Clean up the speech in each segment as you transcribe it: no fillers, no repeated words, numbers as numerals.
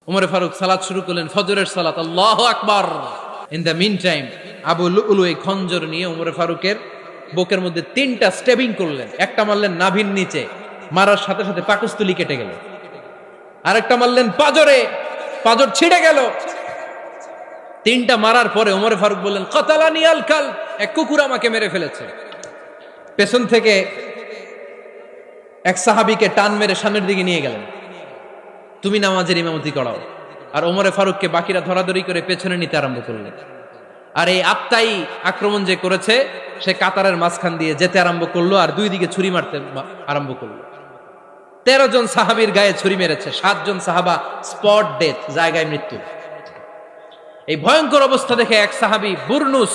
উমরে ফারুক সালাত শুরু করলেন, ফজরের সালাত, আল্লাহু আকবার। In the mean time Abu Lulu এই খঞ্জর নিয়ে উমরে ফারুকের বুকের মধ্যে 3টা স্টেবিং করলেন। একটা মারলেন নাভির নিচে, মারার সাথে সাথে পাকস্থলী কেটে গেল। আরেকটা মারলেন পাজরে, পাজর ছিঁড়ে গেল। 3টা মারার পরে উমরে ফারুক বললেন, কাতালানি আল কাল, এক কুকুর আমাকে মেরে ফেলেছে। পেছন থেকে এক সাহাবীকে টান মেরে সামনের দিকে নিয়ে গেলেন, তুমি নামাজের ইমামতি করাও। আর ওমরে ফারুককে বাকিরা ধরাধরি করে পেছনে নিতে আরম্ভ করলেন। আর এই আত্মাই আক্রমণ যে করেছে, সে কাতারের মাঝখান দিয়ে যেতে আরম্ভ করলো আর 2 দিকে ছুরি মারতে আরম্ভ করলো। 13 জন সাহাবীর গায়ে ছুরি মেরেছে, 7 জন সাহাবা স্পট ডেথ, জায়গায় মৃত্যু। এই ভয়ঙ্কর অবস্থা দেখে এক সাহাবী বুরনুস,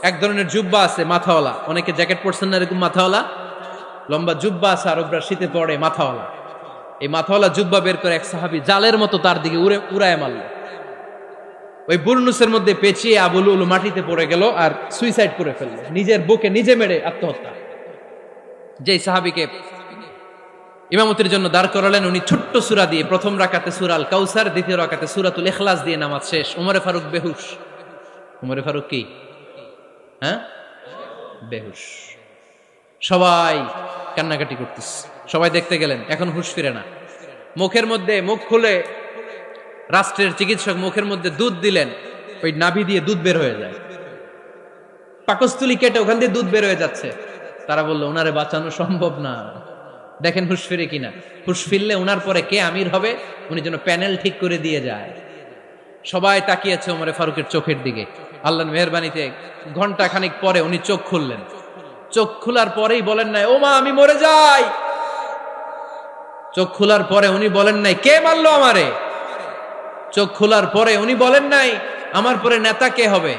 এক ধরনের জুব্বা আছে মাথাওয়ালা, অনেকে জ্যাকেট পরছেন না এরকম মাথাওয়ালা, লম্বা জুব্বা আছে আরবরা শীতে পড়ে মাথাওয়ালা, এই মাথাওয়ালা জুব্বা বের করে এক সাহাবী জালের মতো তার দিকে উড়ায় মারল। ওই বুরনুসের মধ্যে পেঁচিয়ে আবু লুলু মাটিতে পড়ে গেল আর সুইসাইড করে ফেলল, নিজের বুকে নিজে মেরে আত্মহত্যা। যেই সাহাবীকে ইমামতির জন্য দাঁড় করালেন, উনি ছোট্ট সূরা দিয়ে প্রথম রাকাতে সূরা আল কাউসার, দ্বিতীয় রাকাতে সূরাতুল ইখলাস দিয়ে নামাজ শেষ। উমরে ফারুক বেহুশ। উমরে ফারুক কি বেহুশ। সবাই কান্নাকাটি করতেছে, সবাই দেখতে গেলেন, এখন হুঁশ ফিরে না। মুখের মধ্যে, মুখ খুলে রাষ্ট্রের চিকিৎসক মুখের মধ্যে দুধ দিলেন, ওই নাভি দিয়ে দুধ বের হয়ে যায়, পাকস্থলী কেটে ওখান দিয়ে দুধ বের হয়ে যাচ্ছে। তারা বললো ওনারে বাঁচানো সম্ভব না, দেখেন হুঁশ ফিরে কিনা। হুঁশ ফিরলে ওনার পরে কে আমির হবে, উনি যেন প্যানেল ঠিক করে দিয়ে যায়। সবাই তাকিয়েছে ওমরে ফারুকের চোখের দিকে। আল্লাহর মেহেরবানিতে ঘন্টা খানিক পরে উনি চোখ খুললেন। চোখ খোলার পরেই বলেন নাই, ও মা আমি মরে যাই। চোখ খোলার পরে উনি বলেন নাই, কে মারলো আমারে। চোখ খোলার পরে উনি বলেন নাই, আমার পরে নেতা কে হবে।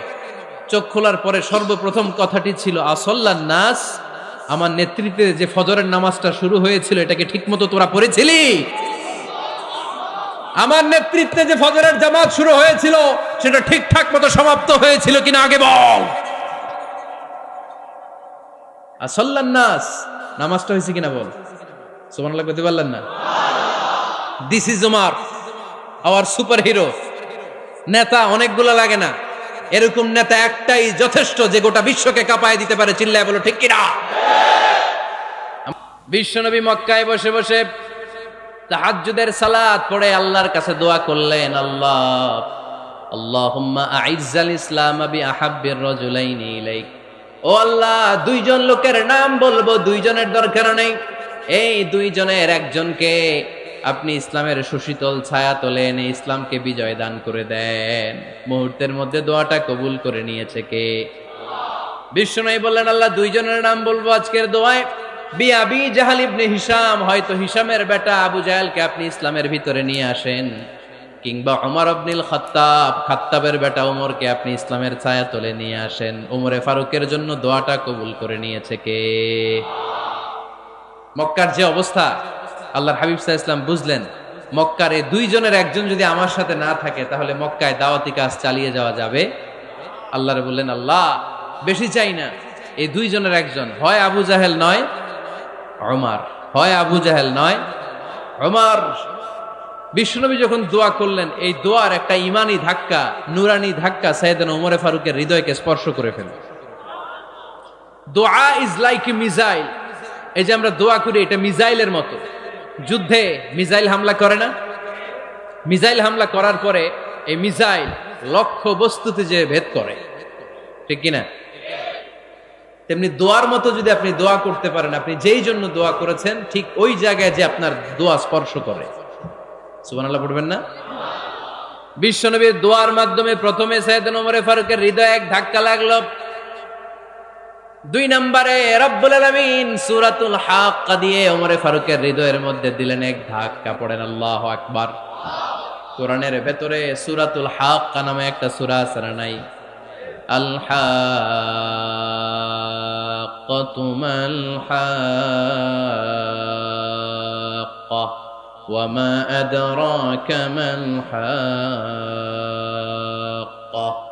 চোখ খোলার পরে সর্বপ্রথম কথাটি ছিল, আসল্লান নাস, আমার নেতৃত্বে যে ফজরের নামাজটা শুরু হয়েছিল এটাকে ঠিকমতো তোরা পড়েছিলি? আমার নেতৃত্বে যে ফজরের জামাত শুরু হয়েছিল সেটা ঠিকঠাক মতো সমাপ্ত হয়েছিল কিনা আগে বল। আসল্লান নাস, নামাজটা হয়েছে কিনা বল। সুবহানাল্লাহ বলতে পারলেন না? This is Umar, hour super hero. নেতা অনেকগুলো লাগে না, এরকম নেতা একটাই যথেষ্ট যে গোটা বিশ্বকে কাঁপায় দিতে পারে। চিল্লায় বলো ঠিক কিনা। বিশ্বনবী মক্কায় বসে বসে তাহাজ্জুদের সালাত পড়ে আল্লাহর কাছে দোয়া করলেন, আল্লাহুম্মা আইজ্জাল ইসলাম বিআহাব্বির রাজুলাইনি ইলাইক। ও আল্লাহ, 2 জন লোকের নাম বলবো, 2 জনের দরকার নেই, এই 2 জনের একজনকে আপনি ইসলামের সুশীতল ছায়া তলে এনে ইসলামকে বিজয় দান করে দেন। মুহূর্তের মধ্যে দোয়াটা কবুল করে নিয়েছে কে? বিশ্বনবী বললেন, আল্লাহ 2 জনের নাম বলবো আজকের দোয়ায়। আবি জাহাল ইবনে হিশাম, হয়তো হিশামের বেটা আবু জাহেলকে আপনি ইসলামের ভিতরে নিয়ে আসেন, কিংবা ওমর ইবনুল খাত্তাব, খাত্তাবের বেটা ওমরকে আপনি ইসলামের ছায়া তলে নিয়ে আসেন। ওমরে ফারুকের জন্য দোয়াটা কবুল করে নিয়েছে কে? মক্কার যে অবস্থা, আল্লাহর হাবিব সাল্লাল্লাহু আলাইহি ওয়াসাল্লাম বুঝলেন মক্কার এই 2 জনের একজন যদি আমার সাথে না থাকে তাহলে মক্কায় দাওয়াতি কাজ চালিয়ে যাওয়া যাবে। আল্লাহরে বললেন, আল্লাহ বেশি চাই না, এই 2 জনের একজন, হয় আবু জাহেল নয় ওমর, হয় আবু জাহেল নয় ওমর। বিশ্বনবী যখন দোয়া করলেন, এই দোয়ার একটা ইমানি ধাক্কা, নুরানি ধাক্কা সাইয়েদনা ওমরে ফারুকের হৃদয়কে স্পর্শ করে ফেলল। দোয়া ইজ লাইক এ মিসাইল। এই যে আমরা দোয়া করি, এটা মিসাইলের মতো। যুদ্ধে মিসাইল হামলা করে না? মিসাইল হামলা করার পরে এই মিসাইল লক্ষ্য বস্তুতে যে ভেদ করে, ঠিক কিনা? তেমনি দোয়ার মতো যদি আপনি দোয়া করতে পারেন, আপনি যেই জন্য দোয়া করেছেন ঠিক ওই জায়গায় যে আপনার দোয়া স্পর্শ করে। সুবহানাল্লাহ পড়বেন না? বিশ্বনবীর দোয়ার মাধ্যমে প্রথমে সাইয়েদনা ওমর ফারুকের হৃদয়ে এক ধাক্কা লাগলো। 2 নম্বরে রব্বুল আলামিন সূরাতুল হাক্কা দিয়ে ওমর ফারুকের হৃদয়ের মধ্যে দিলেন এক ধাক্কা। পড়েন আল্লাহু আকবার। কোরআনের ভেতরে সূরাতুল হাক্কা নামে একটা সূরা আছে না নাই? আল হাক্কাতু মাল হাক্কা ওয়া মা আদরাকা মাল হাক্কা।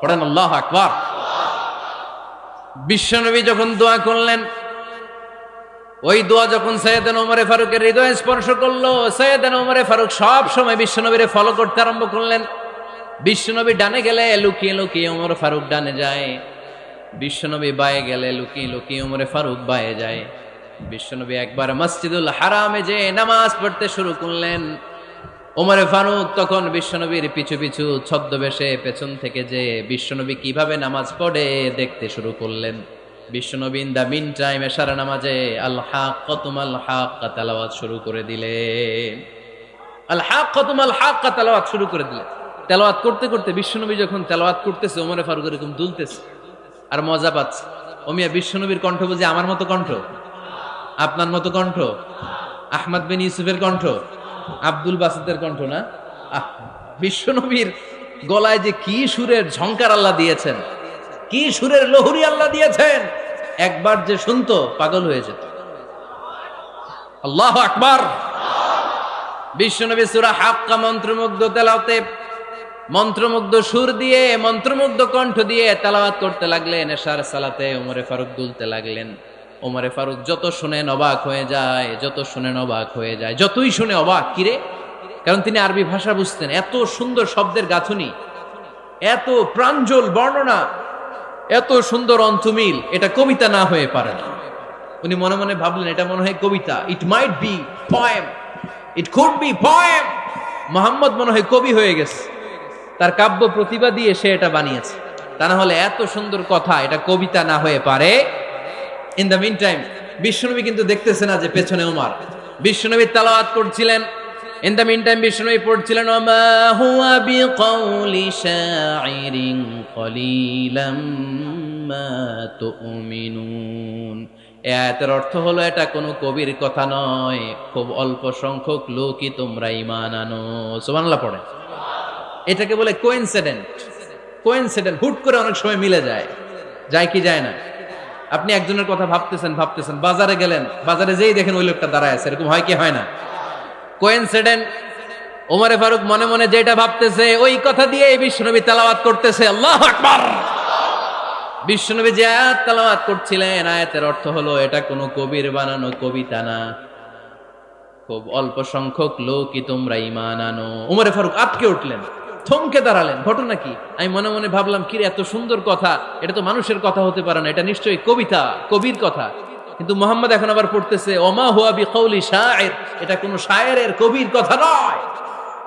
পড়েন আল্লাহু আকবার। বিশ্বনবী যখন দোয়া করলেন, ওই দোয়া যখন সৈয়দনা ওমরে ফারুকের হৃদয়ে স্পর্শ করলো, সৈয়দনা ওমরে ফারুক সব সময় বিশ্বনবীরে ফলো করতে আরম্ভ করলেন। বিশ্বনবী ডানে গেলে লুকিয়ে লুকিয়ে ওমর ফারুক ডানে যায়, বিশ্বনবী বায়ে গেলে লুকিয়ে লুকিয়ে ওমরে ফারুক বায়ে যায়। বিশ্বনবী একবার মসজিদুল হারামে যে নামাজ পড়তে শুরু করলেন, ওমরে ফারুক তখন বিশ্বনবীর পিছু পিছু ছদ্মবেশে পেছন থেকে যে বিশ্বনবী কিভাবে নামাজ পড়ে দেখতে শুরু করলেন। বিশ্বনবী ইন দা মিন টাইম এশার নামাজে আল হাক্কাতুমাল হাক্কা তেলাওয়াত শুরু করে দিলেন। আল হাক্কাতুমাল হাক্কা তেলাওয়াত শুরু করে দিলেন। তেলাওয়াত করতে করতে বিশ্বনবী যখন তেলাওয়াত করতেছে, ওমরে ফারুক এরকম দুলতেছে আর মজা পাচ্ছে। ওমিয়া বিশ্বনবীর কণ্ঠ বুঝি আমার মতো কণ্ঠ, আপনার মতো কণ্ঠ, আহমদ বিন ইউসুফের কণ্ঠ, আব্দুল বাসিতের কণ্ঠ না। বিশ্বনবীর গলায় যে কি সুরের ঝংকার আল্লাহ দিয়েছেন, কি সুরের লহরি আল্লাহ দিয়েছেন, একবার যে শুনতো পাগল হয়ে যেত। আল্লাহু আকবার। বিশ্বনবী সূরা হাক্কা মন্ত্রমুগ্ধ তেলাওয়াতে, মন্ত্রমুগ্ধ সুর দিয়ে, মন্ত্রমুগ্ধ কণ্ঠ দিয়ে তেলাওয়াত করতে লাগলেন। এশার সালাতে ওমরে ফারুক দুলতে লাগলেন। ওমরে ফারুক যত শুনেন অবাক হয়ে যায়, যত শুনেন অবাক হয়ে যায়, যতই শুনে অবাক। কিরে? কারণ তিনি আরবি ভাষা বুঝতেন। এত সুন্দর শব্দের গাঁথুনি, এত প্রাঞ্জল বর্ণনা, এত সুন্দর অন্তমিল, এটা কবিতা না হয়ে পারে না। উনি মনে মনে ভাবলেন এটা মনে হয় কবিতা। It might be poem, it could be poem. Muhammad মনে হয় কবি হয়ে গেছে, তার কাব্য প্রতিভা দিয়ে সে এটা বানিয়েছে। তা না হলে এত সুন্দর কথা, এটা কবিতা না হয়ে পারে। ইন দ্য মিন টাইম বিশ্বনবী কিন্তু দেখতেছে না যে পেছনে ওমর। বিশ্বনবী তেলাওয়াত করছিলেন। ইন দ্য মিন টাইম বিশ্বনবী পড়ছিলেন ওমা হুয়া বিকাউলি শাইরিন কলিলাম মা তুমিনুন। এই আয়াতের অর্থ হলো এটা কোনো কবির কথা নয়, খুব অল্প সংখ্যক লোকই তোমরা ঈমান আনো। সুবহানাল্লাহ পড়ে। এটাকে বলে কোইন্সিডেন্ট। কোইন্সিডেন্ট হুট করে অনেক সময় মিলে যায়, যায় কি যায় না? আপনি একজনের কথা ভাবতেছেন ভাবতেছেন, বাজারে গেলেন, বাজারে যেই দেখেন ওই লোকটা দাঁড়ায় আছে, এরকম হয় কি হয় না? কোইন্সিডেন্ট। ওমরে ফারুক মনে মনে যেটা ভাবতেছে ওই কথা দিয়ে বিশ্বনবী তেলাওয়াত করতেছে। আল্লাহু আকবার। বিশ্বনবী যে আয়াত তেলাওয়াত করছিলেন, আয়াতের অর্থ হলো এটা কোনো কবির বানানো কবিতা না, খুব অল্প সংখ্যক লোকই তোমরা ঈমান আনো। ওমরে ফারুক আটকে উঠলেন, থমকে দাঁড়ালেন। ঘটনা কি? আমি মনে মনে ভাবলাম, কি রে এত সুন্দর কথা, এটা তো মানুষের কথা হতে পারে না, এটা নিশ্চয়ই কবিতা, কবির কথা। কিন্তু মুহাম্মদ এখন আবার পড়তেছে ওমা হুয়া বিকাউলি শাইর, এটা কোনো শায়েরের, কবির কথা নয়।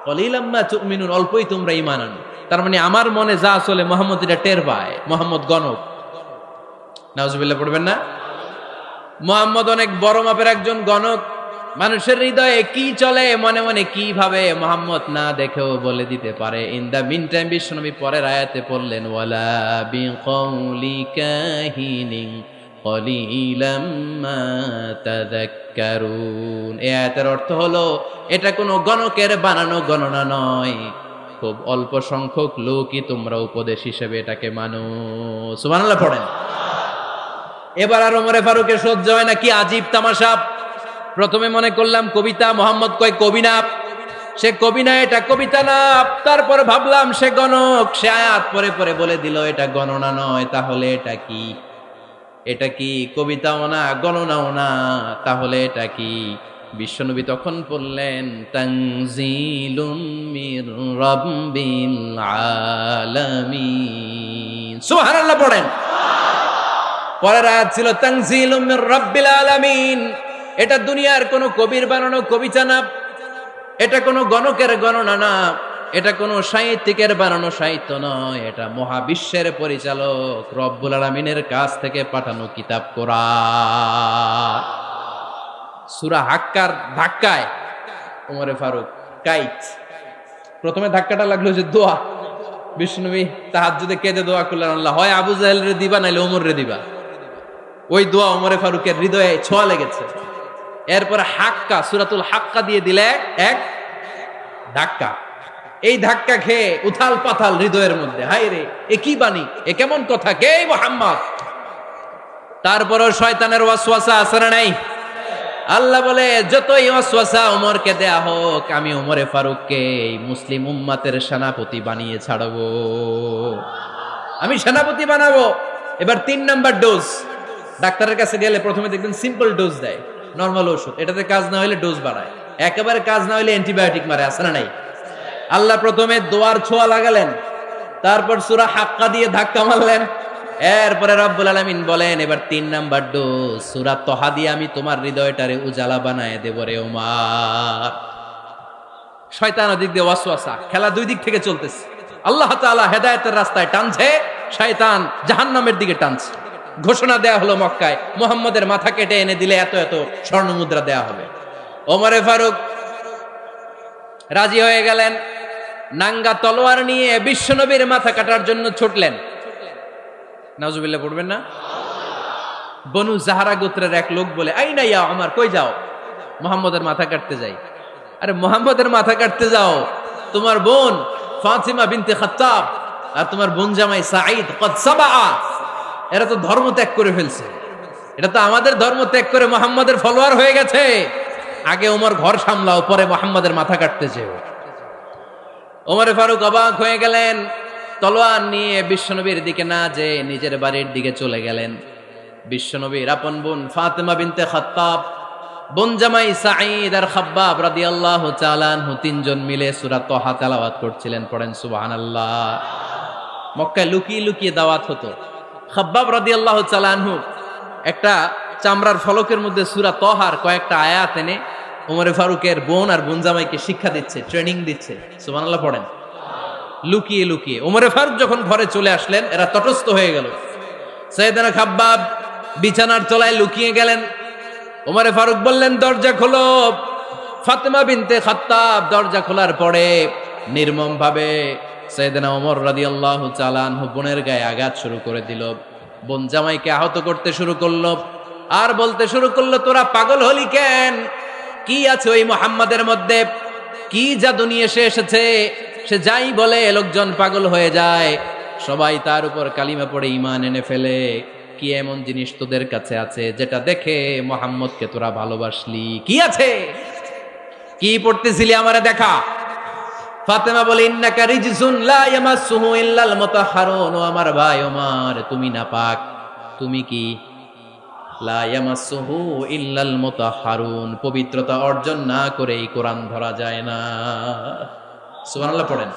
কলিলাম মা তুমিনুন, অল্পই তোমরা ঈমান আনো। তার মানে আমার মনে যা চলে মুহাম্মদ এটা টের পায়। মুহাম্মদ গণক। নাউজুবিল্লাহ পড়বেন না? মুহাম্মদ অনেক বড় মাপের একজন গণক। মানুষের হৃদয়ে কি চলে, মনে মনে কি ভাবে, মুহাম্মদ না দেখেও বলে দিতে পারে। ইন দা মিন টাইম বিশ্বনবী পরের আয়াতে পড়লেন ওয়ালা বিকাউলি কাহিনিন কলিলাম মা তাযাক্কারুন। এই আয়াতের অর্থ হলো এটা কোনো গণকের বানানো গণনা নয়, খুব অল্প সংখ্যক লোকই তোমরা উপদেশ হিসেবে এটাকে মানো। সুবহানাল্লাহ পড়েন। এবার আর ওমরে ফারুকের সহ্য হয় না, কি আজীব তামাশা। প্রথমে মনে করলাম কবিতা, মোহাম্মদ কয় কবি না, সে কবি না, এটা কবিতা না। তারপর ভাবলাম সে গণক, সে আয়াত পরে পরে বলে দিল এটা গণনা নয়, তাহলে এটা কি? এটা কি কবিতাও না, গণনাও না, তাহলে এটা কি? বিশ্বনবী তখন বললেন তানজিলুম মির রাব্বিল আলামিন। সুবহানাল্লাহ পড়েন। পরের আয়াত ছিল তানজিলুম মির রাব্বিল আলামিন। এটা দুনিয়ার কোনো কবির বানানো কবিতা না, এটা কোনো গণকের গণনা না, এটা কোনো সাহিত্যিকের বানানো সাহিত্য নয়, এটা মহাবিশ্বের পরিচালক রব্বুল আলামিনের কাছ থেকে পাঠানো কিতাব কোরআন। সূরা হাক্কার ধাক্কায় ওমরে ফারুক কাইত। প্রথমে ধাক্কাটা লাগলো যে দোয়া। বিশ্বনবী তাহাজ্জুদে কেঁদে দোয়া করলেন, আল্লাহ হয় আবু জাহেল রে দিবা, নাইলে ওমর রে দিবা। ওই দোয়া ওমরে ফারুকের হৃদয়ে ছোঁয়া লেগেছে। এরপরে হাক্কা, সূরাতুল হাক্কা দিয়ে দিলে এক ধাক্কা। এই ধাক্কা খেয়ে উথাল পাথাল হৃদয়ের মধ্যে, হায় রে এ কি বাণী, এ কেমন কথা, কে মুহাম্মদ? তারপরও শয়তানের ওয়াসওয়াসা আছে না নাই? আল্লাহ বলে যতই ওয়াসওয়াসা ওমরকে দেয়া হোক, আমি ওমরে ফারুককে এই মুসলিম উম্মাতের সেনাপতি বানিয়ে ছাড়বো, আমি সেনাপতি বানাবো। এবার 3 নাম্বার ডোজ। ডাক্তারের কাছে গেলে প্রথমে দেখবেন সিম্পল ডোজ দেয়, নরমাল ওষুধ, এটাতে কাজ না হইলে ডোজ বাড়ায়, একেবারে কাজ না হইলে অ্যান্টিবায়োটিক মারে, আছে না নাই? আল্লাহ প্রথমে দোয়ার ছোঁয়া লাগালেন, তারপর সূরা হাক্কা দিয়ে ধাক্কা মারলেন, এরপরে রব্বুল আলামিন বলেন এবার ৩ নাম্বার ডোজ সূরা তহা দিয়ে আমি তোমার হৃদয়টারে উজালা বানায় দেব রে ওমর। শয়তান ওদিক দিয়ে ওয়াসওয়াসা, খেলা দুই দিক থেকে চলতেছে। আল্লাহ তাআলা হেদায়েতের রাস্তায় টানছে, শয়তান জাহান্নামের দিকে টানছে। ঘোষণা দেয়া হলো মক্কায়, মুহাম্মদের মাথা কেটে এনে দিলে এত এত স্বর্ণ মুদ্রা দেয়া হবে। ওমরে ফারুক রাজি হয়ে গেলেন, নাঙ্গা তলোয়ার নিয়ে বিশ্বনবীর মাথা কাটার জন্য ছুটলেন। নাউজুবিল্লাহ পড়বেন না? বনু জাহরা গোত্রের এক লোক বলে, আইনা ইয়া ওমর, কই যাও? মুহাম্মদের মাথা কাটতে যাই। আরে মুহাম্মদের মাথা কাটতে যাও? তোমার বোন ফাতিমা বিনতে খাত্তাব আর তোমার বোন জামাই সাঈদ কদ সাবা, এরা তো ধর্ম ত্যাগ করে ফেলছে, এটা তো আমাদের ধর্ম ত্যাগ করে মুহাম্মদের ফলোয়ার হয়ে গেছে। আগে ওমর ঘর সামলাও, পরে মুহাম্মদের মাথা কাটতে যেও। ওমরে ফারুক অবাক হয়ে গেলেন, তলোয়ার নিয়ে বিশ্বনবীর দিকে না যে নিজের বাড়ির দিকে চলে গেলেন। বিশ্বনবীর আপন বোন ফাতিমা বিনতে খাত্তাব, বোন জামাই সাঈদ আর খাব্বাব রাদিয়াল্লাহু তাআলা আনহু তিনজন মিলে সূরা তহা তেলাওয়াত করছিলেন। পড়েন সুবহানাল্লাহ। মক্কায় লুকিয়ে লুকিয়ে দাওয়াত হতো। খাব্বাব রাদিয়াল্লাহু তাআলা আনহু একটা চামড়ার ফলকের মধ্যে সূরা তহার কয়েকটা আয়াত এনে ওমরে ফারুকের বোন আর বোন জামাইকে শিক্ষা দিচ্ছে, ট্রেনিং দিচ্ছে। সুবহানাল্লাহ পড়েন। লুকিয়ে লুকিয়ে ওমরে ফারুক যখন ঘরে চলে আসলেন, এরা তটস্থ হয়ে গেল। সাইয়েদনা খাব্বাব বিছানার তলায় লুকিয়ে গেলেন। ওমরে ফারুক বললেন, দরজা খোলো। ফাতিমা বিনতে খাত্তাব দরজা খোলার পরে নির্মম ভাবে সাইয়েদনা ওমর রাদিয়াল্লাহু তাআলা আনহু বোনের গায়ে আঘাত শুরু করে দিল। বোন জামাইকে আহত করতে শুরু করলো আর বলতে শুরু করলো, তোরা পাগল হলি কেন? কি আছে ওই মুহাম্মাদের মধ্যে? কি জাদু নিয়ে সে এসেছে? সে যাই বলে লোকজন পাগল হয়ে যায়, সবাই তার উপর কালিমা পড়ে ঈমান এনে ফেলে। কি এমন জিনিস তোদের কাছে আছে যেটা দেখে মুহাম্মদকে তোরা ভালোবাসলি? কি আছে? কি পড়তেছিলি আমারে দেখা। ফাতেমা বলে, ইন্নাকা রিজসুন লা ইয়ামাসসুহু ইল্লাল মুতাহহারুন। ও আমার ভাই ওমর, তুমি নাপাক। তুমি কি? লা ইয়ামাসসুহু ইল্লাল মুতাহহারুন, পবিত্রতা অর্জন না করে এই কোরআন ধরা যায় না। সুবহানাল্লাহ পড়েন।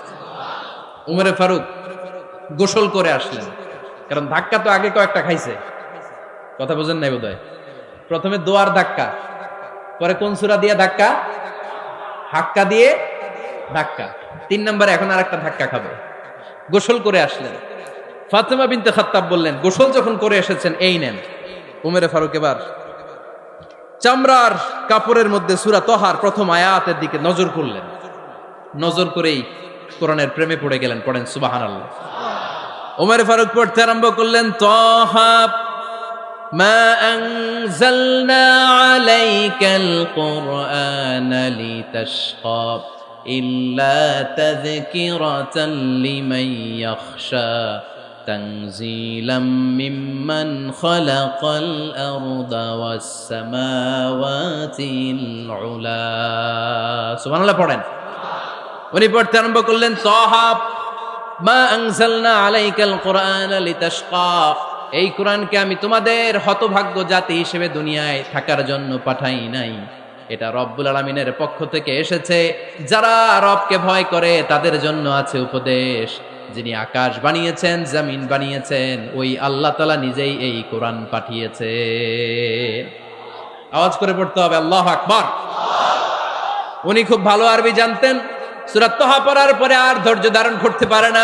উমরে ফারুক গোসল করে আসলেন, কারণ ধাক্কা তো আগে কয়েকটা খাইছে। কথা বুঝেন নাই বোধহয়? প্রথমে দোয়ার ধাক্কা, পরে কোন সূরা দিয়ে ধাক্কা? হাক্কা দিয়ে ধাক্কা। ৩ নম্বরে এখন আর একটা ধাক্কা খাবে। গোসল করে আসলেন। ফাতিমা বিনতে খাত্তাব বললেন, গোসল যখন করে এসেছেন, এই নেন। উমরে ফারুক এবার চামড়ার কাপড়ের মধ্যে সূরা তহার প্রথম আয়াতের দিকে নজর করলেন। নজর করেই কোরআনের প্রেমে পড়ে গেলেন। পড়েন সুবহানাল্লাহ। উমরে ফারুক পড়তে আরম্ভ করলেন, তহা মা আনজালনা আলাইকাল কুরআনা লিতাশকা ইল্লা তাযকিরাতাল লিমান ইয়াখশা তানজিলাম মিম্মান খালাকাল আরদা ওয়াস সামাওয়াতিল উলা। সুবহানাল্লাহ পড়েন। উনি পড়তে আরম্ভ করলেন, তহা মা আনজালনা আলাইকাল কুরআনা লিতাশকা, এই কোরআনকে আমি তোমাদের হতভাগ্য জাতি হিসেবে দুনিয়ায় থাকার জন্য পাঠাই নাই। এটা রব্বুল আলামিনের পক্ষ থেকে এসেছে। যারা রবকে ভয় করে তাদের জন্য আছে উপদেশ। যিনি আকাশ বানিয়েছেন, জমিন বানিয়েছেন, ওই আল্লাহ তাআলা নিজেই এই কোরআন পাঠিয়েছে। আওয়াজ করে পড়তে হবে, আল্লাহু আকবার। উনি খুব ভালো আরবি জানতেন। সূরা তহা পড়ার পরে আর ধৈর্য ধারণ করতে পারে না।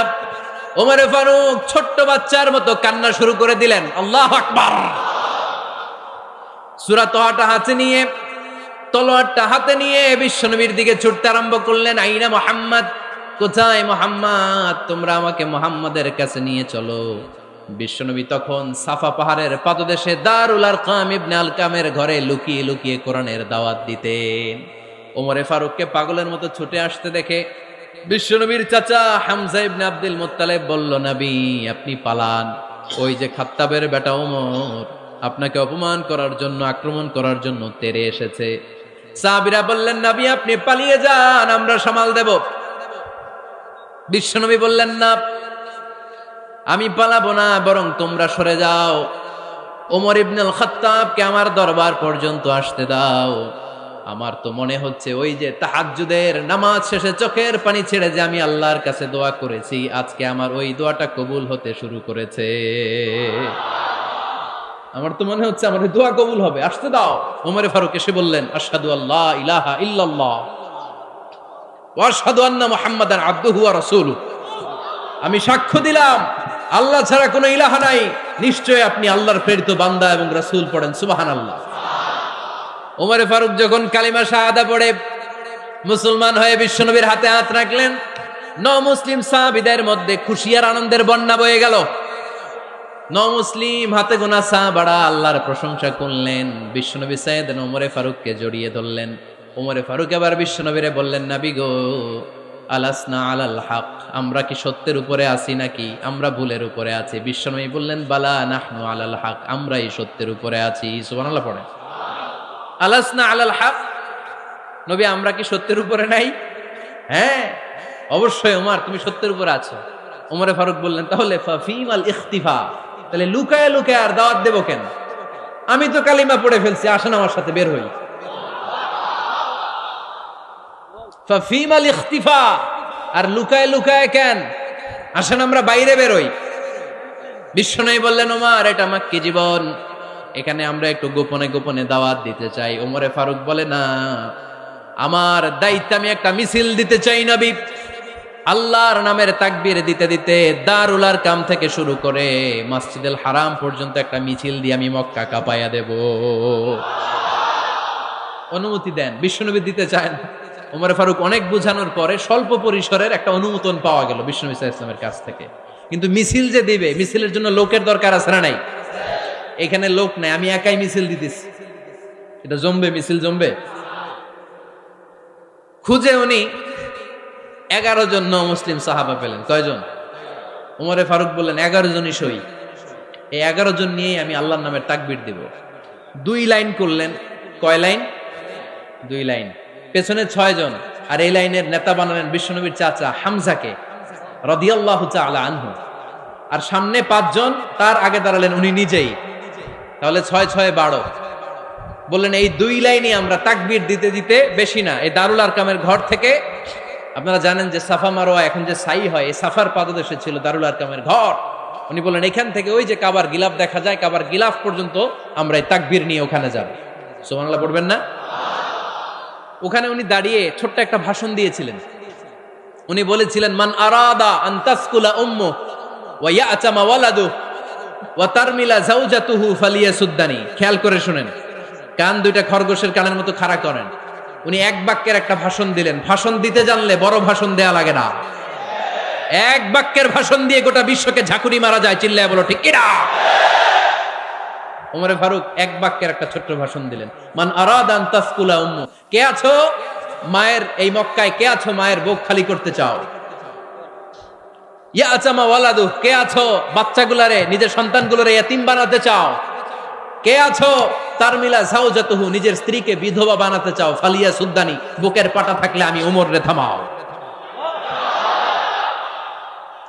ওমরে ফারুক ছোট্ট বাচ্চার মতো কান্না শুরু করে দিলেন। আল্লাহু আকবার। সূরা তহাটা হাতে নিয়ে, তলোয়ারটা হাতে নিয়ে বিশ্বনবীর দিকে ছুটতে আরম্ভ করলেন। আইনা মুহাম্মদ, কোথায় মুহাম্মদ? তোমরা আমাকে মুহাম্মদের কাছে নিয়ে চলো। বিশ্বনবী তখন সাফা পাহাড়ের পাদদেশে দারুল আরকাম ইবনে আলকামের ঘরে লুকিয়ে লুকিয়ে কোরআনের দাওয়াত দিতেন। ওমরে ফারুককে পাগলের মতো ছুটে আসতে দেখে বিশ্বনবীর চাচা হামজা ইবনে আব্দুল মুত্তালিব বলল, নবী আপনি পালান। ওই যে খাত্তাবের বেটা ওমর আপনাকে অপমান করার জন্য, আক্রমণ করার জন্য তেরে এসেছে। সাহাবীরা বললেন, নবী আপনি পালিয়ে যান, আমরা সামাল দেব। বিশ্বনবী বললেন, না আমি পালাবো না, বরং তোমরা সরে যাও। ওমর ইবনুল খাত্তাবকে আমার দরবার পর্যন্ত আসতে দাও। আমার তো মনে হচ্ছে ওই যে তাহাজ্জুদের নামাজ শেষে চোখের পানি ছেড়ে যে আমি আল্লাহর কাছে দোয়া করেছি, আজকে আমার ওই দোয়াটা কবুল হতে শুরু করেছে। আমার তো মনে হচ্ছে আমার ওই দোয়া কবুল হবে, আসতে দাও। ওমরে ফারুক এসে বললেন, আশহাদু আল্লা ইলাহা ইল্লাল্লাহ ওয়া আশহাদু আন্না মুহাম্মাদান আবদুহু ওয়া রাসূলুহু। আমি সাক্ষ্য দিলাম আল্লাহ ছাড়া কোনো ইলাহা নাই, নিশ্চয় আপনি আল্লাহর প্রেরিত বান্দা এবং রাসূল। পড়েন সুবহানাল্লাহ। ওমরে ফারুক যখন কালিমা শাহাদা পড়ে মুসলমান হয়ে বিশ্বনবীর হাতে হাত রাখলেন, মুসলিম সাহাবীদের মধ্যে খুশি আর আনন্দের বন্যা বয়ে গেল। মুসলিম হাতে গোনা সাহাবারা আল্লাহর প্রশংসা করলেন। বিশ্বনবী সাইয়েদনা ওমরে ফারুককে জড়িয়ে ধরলেন। ওমরে ফারুক এবার বিশ্বনবীরে বললেন, নবী গো, আলাসনা আলাল হক, আমরা কি সত্যের উপরে আছি নাকি আমরা ভুলের উপরে আছি? বিশ্বনবী বললেন, বালা নাহনু আলাল হক, আমরাই সত্যের উপরে আছি। সুবহানাল্লাহ পড়েন। আলাসনা আলাল হক, নবী আমরা কি সত্যের উপরে নাই? হ্যাঁ অবশ্যই ওমর, তুমি সত্যের উপরে আছো। ওমরে ফারুক বললেন, তাহলে ফাফিমাল ইখতিফা, তাহলে লুকায় লুকায় আর দাওয়াত দেব কেন? আমি তো কালিমা পড়ে ফেলছি, আসেন আমার সাথে বের হই। ফাফিমাল ইখতিফা, আর লুকায় লুকায় কেন? আসেন আমরা বাইরে বের হই। বিশ্বনবী বললেন, ওমর এটা মাক্কি জীবন, এখানে আমরা একটু গোপনে গোপনে দাওয়াত দিতে চাই। ওমরে ফারুক বলে, না, আমার দায়িত্ব, আমি একটা মিছিল দিতে চাই নবী। আল্লাহর নামের তাকবীর দিতে দিতে দারুল আরকাম থেকে শুরু করে মসজিদুল হারাম পর্যন্ত একটা মিছিল দিয়ে আমি মক্কা কাঁপাইয়া দেব। অনুমতি দেন। বিশ্বনবী দিতে চায় না। ওমর ফারুক অনেক বোঝানোর পরে স্বল্প পরিসরের একটা অনুমোদন পাওয়া গেল বিশ্বনবী সাল্লাল্লাহু আলাইহি ওয়াসাল্লামের কাছ থেকে। কিন্তু মিছিল যে দিবে, মিছিলের জন্য লোকের দরকার আছে না নাই? এখানে লোক নাই, আমি একাই মিছিল দিতেছি। এটা জমবে, মিছিল জমবে। খুঁজে উনি 11 জন মুসলিম সাহাবা পেলেন। কয়জন? ওমরে ফারুক বললেন, 11 জনই সই। এই 11 জন নিয়েই আমি আল্লাহর নামের তাকবীর দিব। 2 লাইন করলেন। কয় লাইন? 2 লাইন। পেছনে 6 জন, আর এই লাইনের নেতা বানালেন বিশ্বনবীর চাচা হামজাকে রাদিয়াল্লাহু তাআলা আনহু। আর সামনে 5 জন, তার আগে দাঁড়ালেন উনি নিজেই। তাহলে 6 6 12। বললেন এই 2 লাইনই আমরা তাকবীর দিতে দিতে, বেশি না, এই দারুল আরকামের ঘর থেকে, আপনারা জানেন যে সাফা মারোয়া এখন যে সাই হয়, এই সাফার পাদদেশে ছিল দারুল আরকামের ঘর। উনি বললেন এখান থেকে ওই যে কাবার গিলাফ দেখা যায়, কাবার গিলাফ পর্যন্ত আমরা এই তাকবীর নিয়ে ওখানে যাব। সুবহানাল্লাহ পড়বেন না? ওখানে উনি দাঁড়িয়ে ছোট্ট একটা ভাষণ দিয়েছিলেন। উনি বলেছিলেন, মান আরাদা আন তাসকুলা উম্মু ওয়া ইয়াতামা ওয়ালাদু ওয়া তারমিলা যাওজাতুহু ফালিয়াসুদ্দানি। খেয়াল করে শুনেন, কান দুইটা খরগোশের কানের মতো খাড়া করেন। উনি এক বাক্যের একটা ভাষণ দিলেন। ভাষণ দিতে জানলে বড় ভাষণ দেয়া লাগে না। এক বাক্যের ভাষণ দিয়ে গোটা বিশ্বকে ঝাঁকুনি মারা যায়। চিল্লায় বলো ঠিক কিনা? ওমরে ফারুক এক বাক্যের একটা ছোট্ট ভাষণ দিলেন। মান আরাদা আন তাসকুলা উম্মু, কে আছো মায়ের এই মক্কায়, কে আছো মায়ের বুক খালি করতে চাও? ইয়াতামা ওয়ালাদু, কে আছো বাচ্চাগুলারে, নিজের সন্তানগুলোরে ইয়াতিম বানাতে চাও? কে আছো তারমিলা যাওজাতুহু, নিজের স্ত্রীকে বিধবা বানাতে চাও? ফালিয়া সুদ্দানি, বুকের পাটা থাকলে আমি ওমর রে থামাও।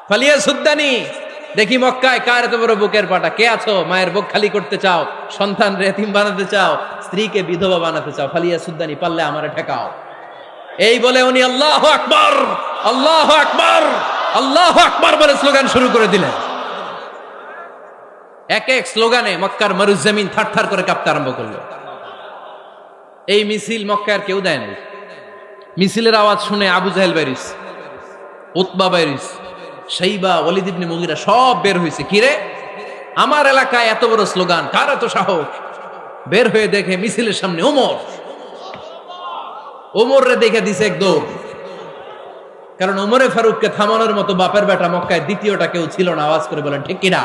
ফালিয়া সুদ্দানি, দেখি মক্কায় কার এত বড় বুকের পাটা। কে আছো মায়ের বুক খালি করতে চাও, সন্তান রে এতিম বানাতে চাও, স্ত্রীকে বিধবা বানাতে চাও? ফালিয়া সুদ্দানি, পারলে আমারে ঠেকাও। এই বলে উনি আল্লাহু আকবার, আল্লাহু আকবার, আল্লাহু আকবার বলে স্লোগান শুরু করে দিলেন। এক এক স্লোগানে মক্কার মরুজমিন থারথার করে কাঁপতে আরম্ভ করলো। এই মিছিল মক্কার কেউ দেয় নাই। মিছিলের আওয়াজ শুনে আবু জাহেল বাইরিস, উতবা বাইরিস, শাইবা, ওয়ালিদ ইবনে মুগিরা সব বের হয়েছে। কিরে, আমার এলাকায় এত বড় স্লোগান, কার এত সাহস? বের হয়ে দেখে মিছিলের সামনে ওমর। ওমর রে দেখে দিছে একদম। কারণ ওমরে ফারুককে থামানোর মতো বাপের বেটা মক্কায় দ্বিতীয়টা কেউ ছিল না। আওয়াজ করে বলেন ঠিক কিনা?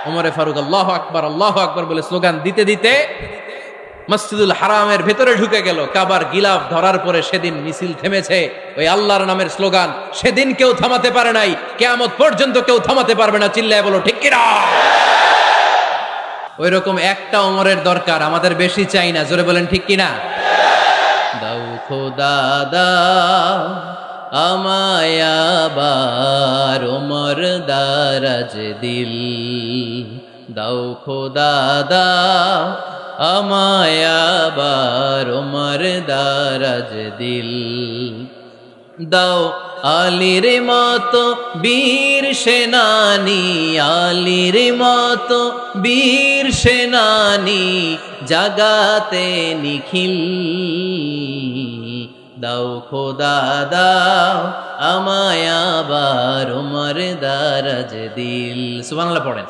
ওমরে ফারুক আল্লাহু আকবার, আল্লাহু আকবার বলে স্লোগান দিতে দিতে মসজিদুল হারামের ভেতরে ঢুকে গেল। কাবার গিলাফ ধরার পরে সেদিন মিছিল থেমেছে। ওই আল্লাহর নামের স্লোগান সেদিন কেউ থামাতে পারে নাই, কিয়ামত পর্যন্ত কেউ থামাতে পারবে না। চিল্লায় বলো ঠিক কিনা? ওই রকম একটা ওমরের দরকার, আমাদের বেশি চাই না। জোরে বলেন ঠিক কিনা? দাও খোদা দাও আমায় আবার ওমর দারাজ দিল, দাও খোদা দাও আমায় আবার ওমর দারাজ দিল, দাও আলীর মতো বীর সেনানি, আলীর মতো বীর সেনানি জাগাতে নিখিল, দাও খোদা দাও আমায় আবার ওমর দারাজ দিল। সুবহানাল্লাহ পড়েন।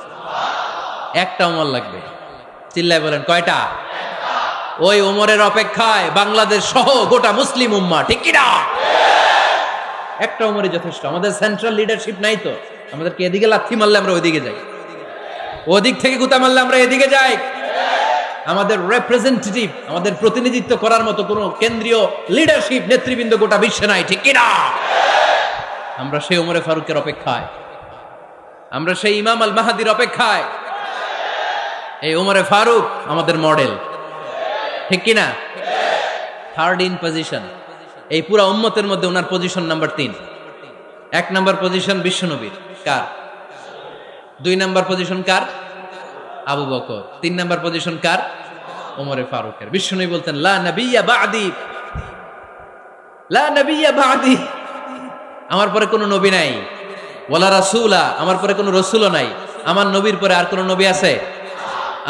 একটা ওমর লাগবে, চিল্লায় বলেন কয়টা? ওই ওমরের অপেক্ষায় বাংলাদেশ সহ গোটা মুসলিম উম্মাহ, ঠিক কি না? একটা ওমরই যথেষ্ট। আমাদের সেন্ট্রাল লিডারশিপ নাই তো, আমাদেরকে এদিকে লাথি মারলে আমরা ওইদিকে যাই, ওদিক থেকে গুতা মারলে আমরা এদিকে যাই। আমাদের রিপ্রেজেন্টেটিভ, আমাদের প্রতিনিধিত্ব করার মতো কোনো কেন্দ্রীয় লিডারশিপ নেতৃবৃন্দ গোটা বিশ্বে নাই, ঠিক কি না? আমরা সেই ওমরে ফারুকের অপেক্ষায়, আমরা সেই ইমাম আল মাহাদির অপেক্ষায়। এই ওমরে ফারুক আমাদের মডেল, ঠিক কি না? থার্ড ইন পজিশন এই পুরা উম্মতের মধ্যে ওনার পজিশন নাম্বার 3। 1 নাম্বার পজিশন বিশ্বনবীর, কার? 2 নাম্বার পজিশন কার? আবু বকর। 3 নাম্বার পজিশন কার? ওমরে ফারুকের। বিশ্বনবী বলতেন লা নবিয়্যা বা'দি, লা নবিয়্যা বা'দি, আমার পরে কোনো নবী নাই। ওয়ালা রাসূলা, আমার পরে কোনো রাসূলও নাই। আমার নবীর পরে আর কোনো নবী আছে?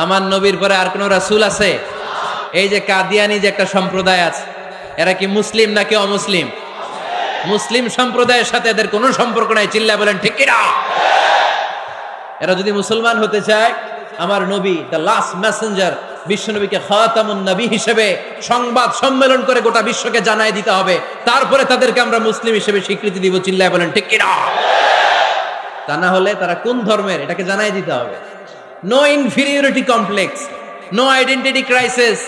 আমার নবীর পরে আর কোনো রাসূল আছে? এই যে কাদিয়ানি যে একটা সম্প্রদায় আছে, এরা কি মুসলিম নাকি অমুসলিম? মুসলিম সম্প্রদায়ের সাথে এদের কোনো সম্পর্ক নাই, চিল্লায় বলেন ঠিক কি না? এরা যদি মুসলমান হতে চায়, আমার নবী দ্য লাস্ট মেসেঞ্জার বিশ্বনবীকে খাতামুন নবী হিসেবে সংবাদ সম্মেলন করে গোটা বিশ্বকে জানায় দিতে হবে, তারপরে তাদেরকে আমরা মুসলিম হিসেবে স্বীকৃতি দিব, চিল্লায় বলেন ঠিক কি না? তা না হলে তারা কোন ধর্মের এটাকে জানায় দিতে হবে। No inferiority complex, no identity crisis.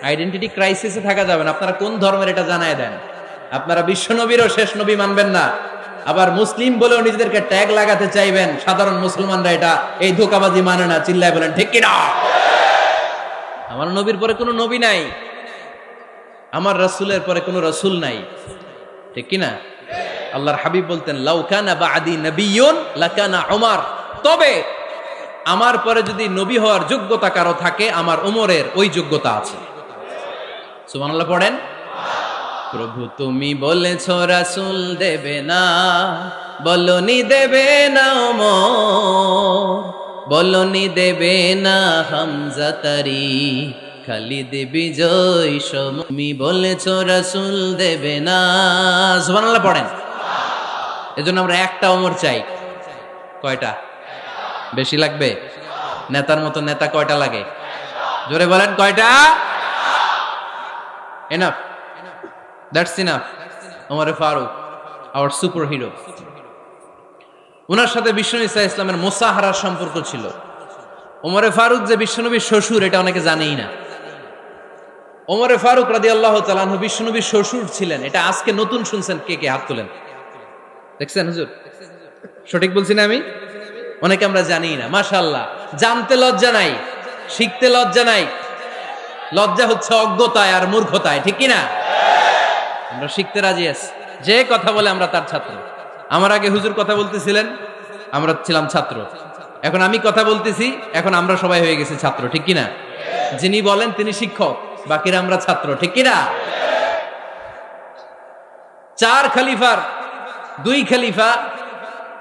Identity ক্রাইসিসে থাকা যাবে না। আপনারা কোন ধর্মের এটা জানায় দেন। আপনারা বিশ্বনবীরও শেষ নবী মানবেন না, আবার মুসলিম বলেও নিজেদেরকে ট্যাগ লাগাতে চাইবেন। সাধারণ মুসলমানরা এটা এই ধোঁকাবাজি মানে না, চিল্লায় বলেন ঠিক কি না? আমার নবীর পরে কোনো নবী নাই, আমার রাসূলের পরে কোনো রাসূল নাই, ঠিক কি না? আল্লাহর হাবিব বলতেন লাউ কানা বা'দি নাবিয়্যুন লাকানা উমর, তবে আমার পরে যদি নবী হওয়ার যোগ্যতা কারো থাকে, আমার ওমরের ওই যোগ্যতা আছে। সুবহানাল্লাহ পড়েন। প্রভু তুমি বলেছ রাসূল দেবে না, বলনি দেবে না ওমর, বলনি দেবে না হামজা তারি, খালিদ বিজয় সম, তুমি বলেছ রাসূল দেবে না। সুবহানাল্লাহ পড়েন। এজন্য আমরা একটা ওমর চাই। কয়টা? বেশি লাগবে? নেতার মতো নেতা কয়টা লাগে? জোরে বলেন কয়টা? Enough, that's enough. ওমরে ফারুক আওয়ার সুপার হিরো। ওনার সাথে বিশ্বনবী সাল্লাল্লাহু আলাইহি ওয়াসাল্লামের মুসাহারার সম্পর্ক ছিল। ওমরে ফারুক যে বিশ্বনবীর শ্বশুর, এটা অনেকে জানেই না। ওমরে ফারুক রাদিয়াল্লাহু তাআলা আনহু বিশ্বনবীর শ্বশুর ছিলেন। এটা আজকে নতুন শুনছেন, কে কে হাত তোলেন? দেখছেন হুজুর? সঠিক বলছি না আমি? অনেকে আমরা জানি না। মাশাআল্লাহ, জানতে লজ্জা নাই, শিখতে লজ্জা নাই। লজ্জা হচ্ছে অজ্ঞতায় আর মূর্খতায়, ঠিক কি না? আমরা শিখতে রাজি আছি। যে কথা বলে আমরা তার ছাত্র। আমার আগে হুজুর কথা বলতেছিলেন, আমরা ছিলাম ছাত্র। এখন আমি কথা বলতেছি, এখন আমরা সবাই হয়ে গেছি ছাত্র, ঠিক কি না? যিনি বলেন তিনি শিক্ষক, বাকিরা আমরা ছাত্র, ঠিক কি না? 4 খলিফার 2 খলিফা,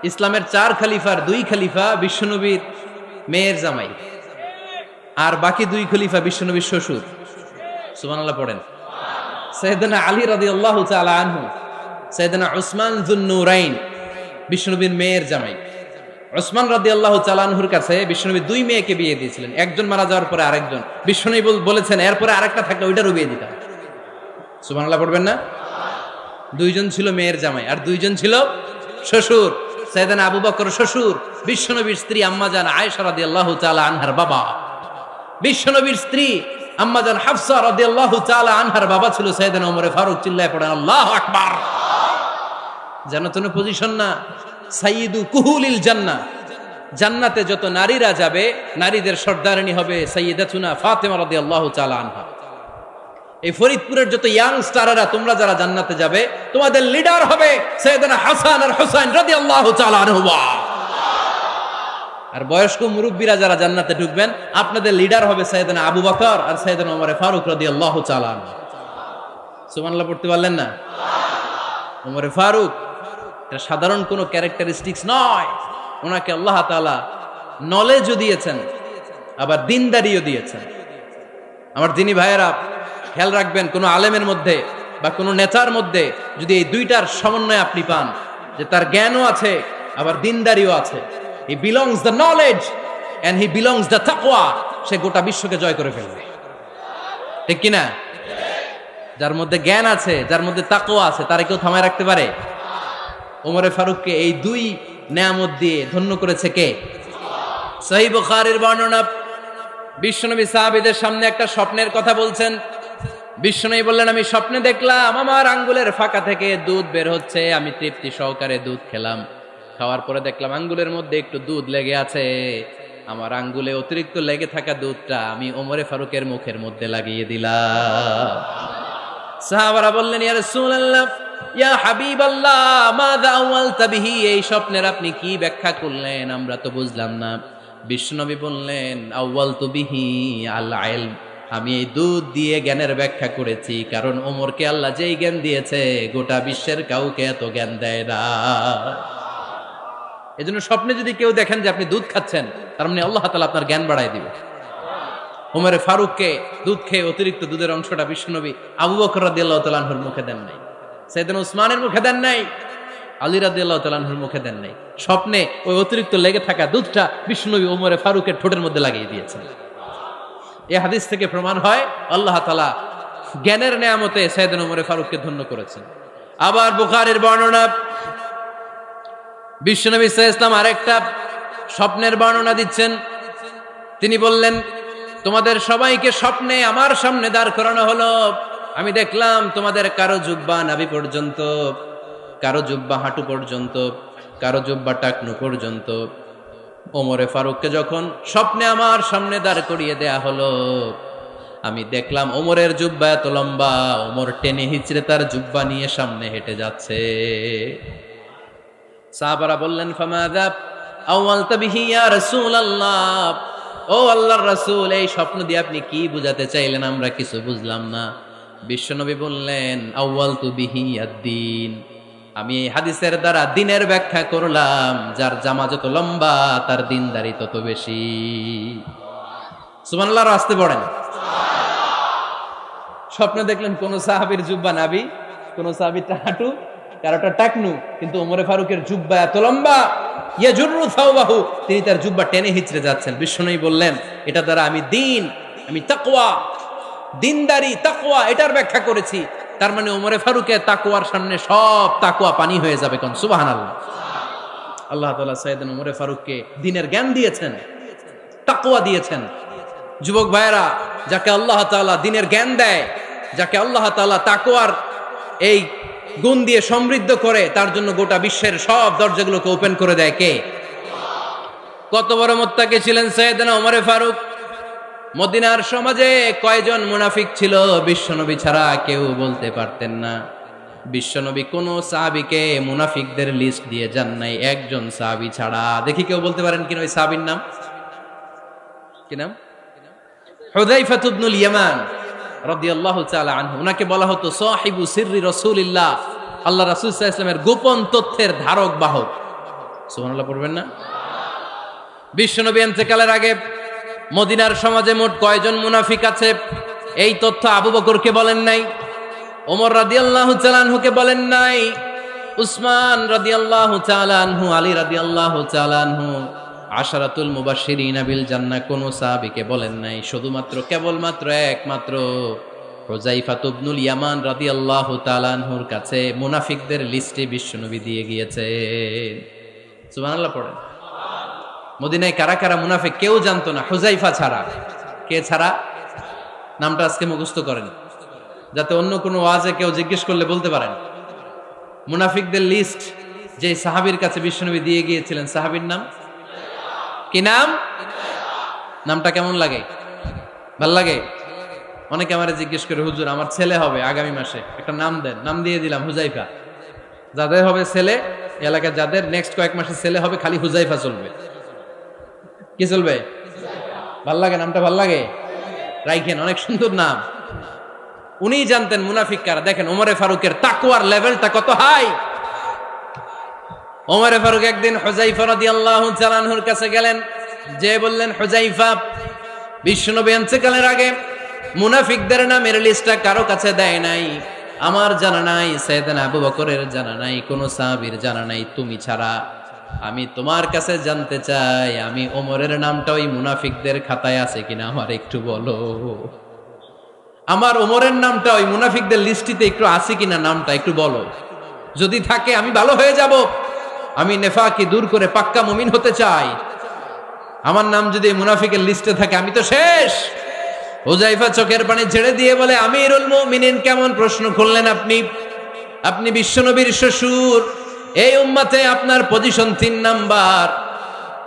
ইসলামের 4 খলিফার 2 খলিফা বিশ্বনবীর মেয়ের জামাই, আর বাকি 2 খলিফা বিশ্বনবীর শ্বশুর। সুবহানাল্লাহ পড়েন। সাইয়েদনা আলী রাদিয়াল্লাহু তাআলা আনহু, সাইয়েদনা উসমান যুন-নূরাইন বিশ্বনবীর মেয়ের জামাই। উসমান রাদিয়াল্লাহু তাআলা আনহুর কাছে বিশ্বনবী 2 মেয়েকে বিয়ে দিয়েছিলেন। একজন মারা যাওয়ার পরে আরেকজন। বিশ্বনবী বলেছেন এরপরে আরেকটা থাকলে ওইটারও বিয়ে দিতাম। সুবহানাল্লাহ পড়বেন না? 2 জন ছিল মেয়ের জামাই আর 2 জন ছিল শ্বশুর। সাইয়েদনা আবু বকর শ্বশুর, বিশ্বনবীর স্ত্রী আম্মাজান আয়েশা রাদিয়াল্লাহু তাআলা আনহার বাবা। বিশ্বনবীর স্ত্রী আম্মাজান হাফসা রাদিয়াল্লাহু তাআলা আনহার বাবা ছিল সাইয়েদনা ওমর ফারুক। চিল্লায় পড়েন আল্লাহু আকবার। জান্নাতুল পজিশন না, সাইয়্যিদু কুহুলিল জান্নাহ। জান্নাতে যত নারীরা যাবে, নারীদের সর্দারিনী হবে সাইয়্যিদাতুনা ফাতেমা রাদিয়াল্লাহু তাআলা আনহা। এই ফরিদপুরের যত ইয়াং স্টাররা, তোমরা যারা জান্নাতে যাবে, তোমাদের লিডার হবে সাইয়েদনা হাসান আর হুসাইন রাদিয়াল্লাহু তাআলা আনহুমা। আর বয়স্ক মুরব্বীরা যারা জান্নাতে ঢুকবেন, আপনাদের লিডার হবে সাইয়েদনা আবু বকর আর সাইয়েদনা ওমর ফারুক রাদিয়াল্লাহু তাআলা আনহু। সুবহানাল্লাহ পড়তে পারলেন না? ওমর ফারুক এটা সাধারণ কোনো ক্যারেক্টারিস্টিক্স নয়, ওনাকে আল্লাহ তাআলা নলেজও দিয়েছেন, আবার দিনদারিও দিয়েছেন। আমার দিনী ভাইয়েরা খেয়াল রাখবেন, কোনো আলেমের মধ্যে বা কোনো নেতার মধ্যে যদি এই দুইটার সমন্বয় আপনি পান, যে তার জ্ঞানও আছে আবার দিনদারিও আছে, he belongs the knowledge and he belongs the তাকওয়া, সে গোটা বিশ্বকে জয় করে ফেলবে। ঠিক কিনা? যার মধ্যে জ্ঞান আছে, যার মধ্যে তাকওয়া আছে, তারে কেউ থামায় রাখতে পারে? ওমরে ফারুককে এই দুই নেয়ামত দিয়ে ধন্য করেছে কে? সহিহ বুখারীর বর্ণনা, বিশ্বনবী সাহাবীদের সামনে একটা স্বপ্নের কথা বলছেন। বিশ্বনবী বললেন, আমি স্বপ্নে দেখলাম আমার আঙ্গুলের ফাঁকা থেকে দুধ বের হচ্ছে, আমি তৃপ্তি সহকারে দুধ খেলাম। খাওয়ার পরে দেখলাম আঙ্গুলের মধ্যে একটু দুধ লেগে আছে। আমার আঙ্গুলে অতিরিক্ত লেগে থাকা দুধটা আমি ওমরে ফারুকের মুখের মধ্যে লাগিয়ে দিলাম। সাহাবারা বললেন, ইয়া রাসূলুল্লাহ, ইয়া হাবিবাল্লাহ, মাযা আওয়ালতা বিহি, এই স্বপ্নের আপনি কি ব্যাখ্যা করলেন, আমরা তো বুঝলাম না। বিশ্বনবী বললেন, আওয়ালতু বিহি আল ইলম, আমি এই দুধ দিয়ে জ্ঞানের ব্যাখ্যা করেছি, কারণ ওমরকে আল্লাহ যেই জ্ঞান দিয়েছে গোটা বিশ্বের কাউকে এত জ্ঞান দেয় না। এজন্য স্বপ্নে যদি কেউ দেখেন যে আপনি দুধ খাচ্ছেন, তার মানে আল্লাহ তাআলা আপনার জ্ঞান বাড়ায় দিবে। ওমরে ফারুককে দুধ খেয়ে অতিরিক্ত দুধের অংশটা বিশ্বনবী আবু বকর রাদিয়াল্লাহু তাআলা আনহুর মুখে দেন নাই, সাইয়েদনা উসমানের মুখে দেন নাই, আলী রাদিয়াল্লাহু তাআলা আনহুর মুখে দেন নাই। স্বপ্নে ওই অতিরিক্ত লেগে থাকা দুধটা বিশ্বনবী ওমরে ফারুকের ঠোঁটের মধ্যে লাগিয়ে দিয়েছেন। এই হাদিস থেকে প্রমাণ হয় আল্লাহ তাআলা জ্ঞানের নেয়ামতে সাইয়েদনা ওমরে ফারুককে ধন্য করেছেন। আবার বুখারীর বর্ণনা, বিশ্বনবী সাল্লাল্লাহু আলাইহি ওয়াসাল্লাম আরেকটা স্বপ্নের বর্ণনা দিচ্ছেন। তিনি বললেন, তোমাদের সবাইকে স্বপ্নে আমার সামনে দাঁড় করানো হলো। আমি দেখলাম তোমাদের কারো জুব্বা নাভি পর্যন্ত, কারো জুব্বা হাঁটু পর্যন্ত, কারো জুব্বা টাকনু পর্যন্ত। ওমরে ফারুককে যখন স্বপ্নে আমার সামনে দাঁড় করিয়ে দেয়া হলো, আমি দেখলাম ওমরের জুব্বা এত লম্বা, ওমর টেনে হিচড়ে তার জুব্বা নিয়ে সামনে হেঁটে যাচ্ছে। সাহাবারা বললেন, ফামাযা আওয়ালতা বিহি ইয়া রাসূলুল্লাহ, ও আল্লাহর রাসূল, এই স্বপ্ন দিয়ে আপনি কি বুঝাতে চাইলেন, আমরা কিছু বুঝলাম না। বিশ্বনবী বললেন, আউয়ালতু বিহি আদ-দীন, আমি এই হাদিসের দ্বারা দিনের ব্যাখ্যা করলাম, যার জামা যত লম্বা তার দিনদারি তত বেশি। সুবহানাল্লাহ, আসতে পড়েন। স্বপ্নে দেখলেন কোন সাহাবীর জুব্বা নাভি, কোন সাহাবীর হাঁটু, কারোটা টাকনু, কিন্তু ওমরে ফারুকের জুব্বা এত লম্বা, ইয়াজুরু সাওবাহু, তিনি তার জুব্বা টেনে হিচড়ে যাচ্ছেন। বিশ্বনবী বললেন, এটা দ্বারা আমি দিন, আমি তাকওয়া, দিনদারি, তাকওয়া, এটার ব্যাখ্যা করেছি। তার মানে ওমরে ফারুকের তাকওয়ার সামনে সব তাকওয়া পানি হয়ে যাবে। কোন সুবহানাল্লাহ। আল্লাহ তাআলা সাইয়েদনা ওমরে ফারুককে দ্বীনের জ্ঞান দিয়েছেন, তাকওয়া দিয়েছেন। যুবক ভাইয়েরা, যাকে আল্লাহ তাআলা দ্বীনের জ্ঞান দেয়, যাকে আল্লাহ তাআলা তাকওয়ার এই গুণ দিয়ে সমৃদ্ধ করে, তার জন্য গোটা বিশ্বের সব দরজাগুলোকে ওপেন করে দেয় কে? কত বড় মুত্তাকি ছিলেন সাইয়েদনা ওমরে ফারুক। মদিনার সমাজে কয়জন মুনাফিক ছিল বিশ্বনবী ছাড়া কেউ বলতে পারতেন না। বিশ্বনবী কোন সাহাবীকে মুনাফিকদের লিস্ট দিয়ে যান নাই, একজন সাহাবী ছাড়া। দেখি কেউ বলতে পারেন কিনা ওই সাহাবীর নাম? কি নাম? হুযায়ফা ইবনুল ইয়ামান রাদিয়াল্লাহু তাআলা আনহু। উনাকে বলা হতো সাহিবু সিররি রাসূলিল্লাহ, আল্লাহ রাসূল সাল্লাল্লাহু আলাইহি ওয়াসাল্লামের গোপন তথ্যের ধারক বাহক। সুবহানাল্লাহ পড়বেন না? বিশ্বনবী ইন্তেকালের আগে মদিনার সমাজে মোট কয়জন মুনাফিক আছে, এই তথ্য আবু বকরকে বলেন নাই, ওমর রাদিয়াল্লাহু তাআলা আনহুকে বলেন নাই, উসমান রাদিয়াল্লাহু তাআলা আনহু, আলী রাদিয়াল্লাহু তাআলা আনহু, আশারাতুল মুবাশশিরিন বিল জান্নাহ কোন সাহাবীকে বলেন নাই। শুধুমাত্র কেবলমাত্র একমাত্র হুযায়ফা ইবনুল ইয়ামান রাদিয়াল্লাহু তাআলা আনহুর কাছে মুনাফিকদের লিস্টে বিশ্বনবী দিয়ে গিয়েছেন। সুবহানাল্লাহ পড়েন। মদিনায় কারা কারা মুনাফিক কেউ জানতো না, হুযায়ফা ছাড়া। কে ছাড়া? নামটা আজকে মুখস্থ করেন, যাতে অন্য কোনো ওয়াজে কেউ জিজ্ঞেস করলে বলতে পারেন। মুনাফিকদের লিস্ট যে সাহাবীর কাছে বিশ্বনবী দিয়ে গিয়েছিলেন, সাহাবীর নাম কি? নাম? নামটা কেমন লাগে? ভাল লাগে? অনেকে আমারে জিজ্ঞেস করে, হুজুর আমার ছেলে হবে আগামী মাসে, একটা নাম দেন। নাম দিয়ে দিলাম হুযায়ফা। যাদের হবে ছেলে, এলাকার যাদের নেক্সট কয়েক মাসে ছেলে হবে, খালি হুযায়ফা চলবে। কি চলবে? ভাল লাগে নামটা? ভাল লাগে, রাইখেন, অনেক সুন্দর নাম। উনি জানতেন মুনাফিক কারা। দেখেন ওমরে ফারুকের তাকওয়ার লেভেলটা কত হাই। ওমরে ফারুক একদিন হুযায়ফা রাদিয়াল্লাহু তাআলা আনহুর কাছে গেলেন, যে বললেন, হুযায়ফা, বিশ্বনবী ইন্তেকালের আগে মুনাফিকদের নামের লিস্টটা কারো কাছে দেয় নাই, আমার জানা নাই, সাইয়েদনা আবু বকরের জানা নাই, কোন সাহাবীর জানা নাই, তুমি ছাড়া। আমি তোমার কাছে জানতে চাই, আমি ওমরের নামটা ওই মুনাফিকদের খাতায় আছে কিনা আমার একটু বলো। আমার ওমরের নামটা ওই মুনাফিকদের লিস্টিতে একটু আছে কিনা, নামটা একটু বলো। যদি থাকে আমি ভালো হয়ে যাব, আমি নেফাকি দূর করে পাক্কা মুমিন হতে চাই। আমার নাম যদি মুনাফিকের লিস্টে থাকে আমি তো শেষ। হুযায়ফা চোখের পানি ছেড়ে দিয়ে বলে, আমিরুল মুমিনিন, কেমন প্রশ্ন করলেন আপনি? আপনি বিশ্বনবীর শ্বশুর, এই উম্মতে আপনার পজিশন 3 নাম্বার।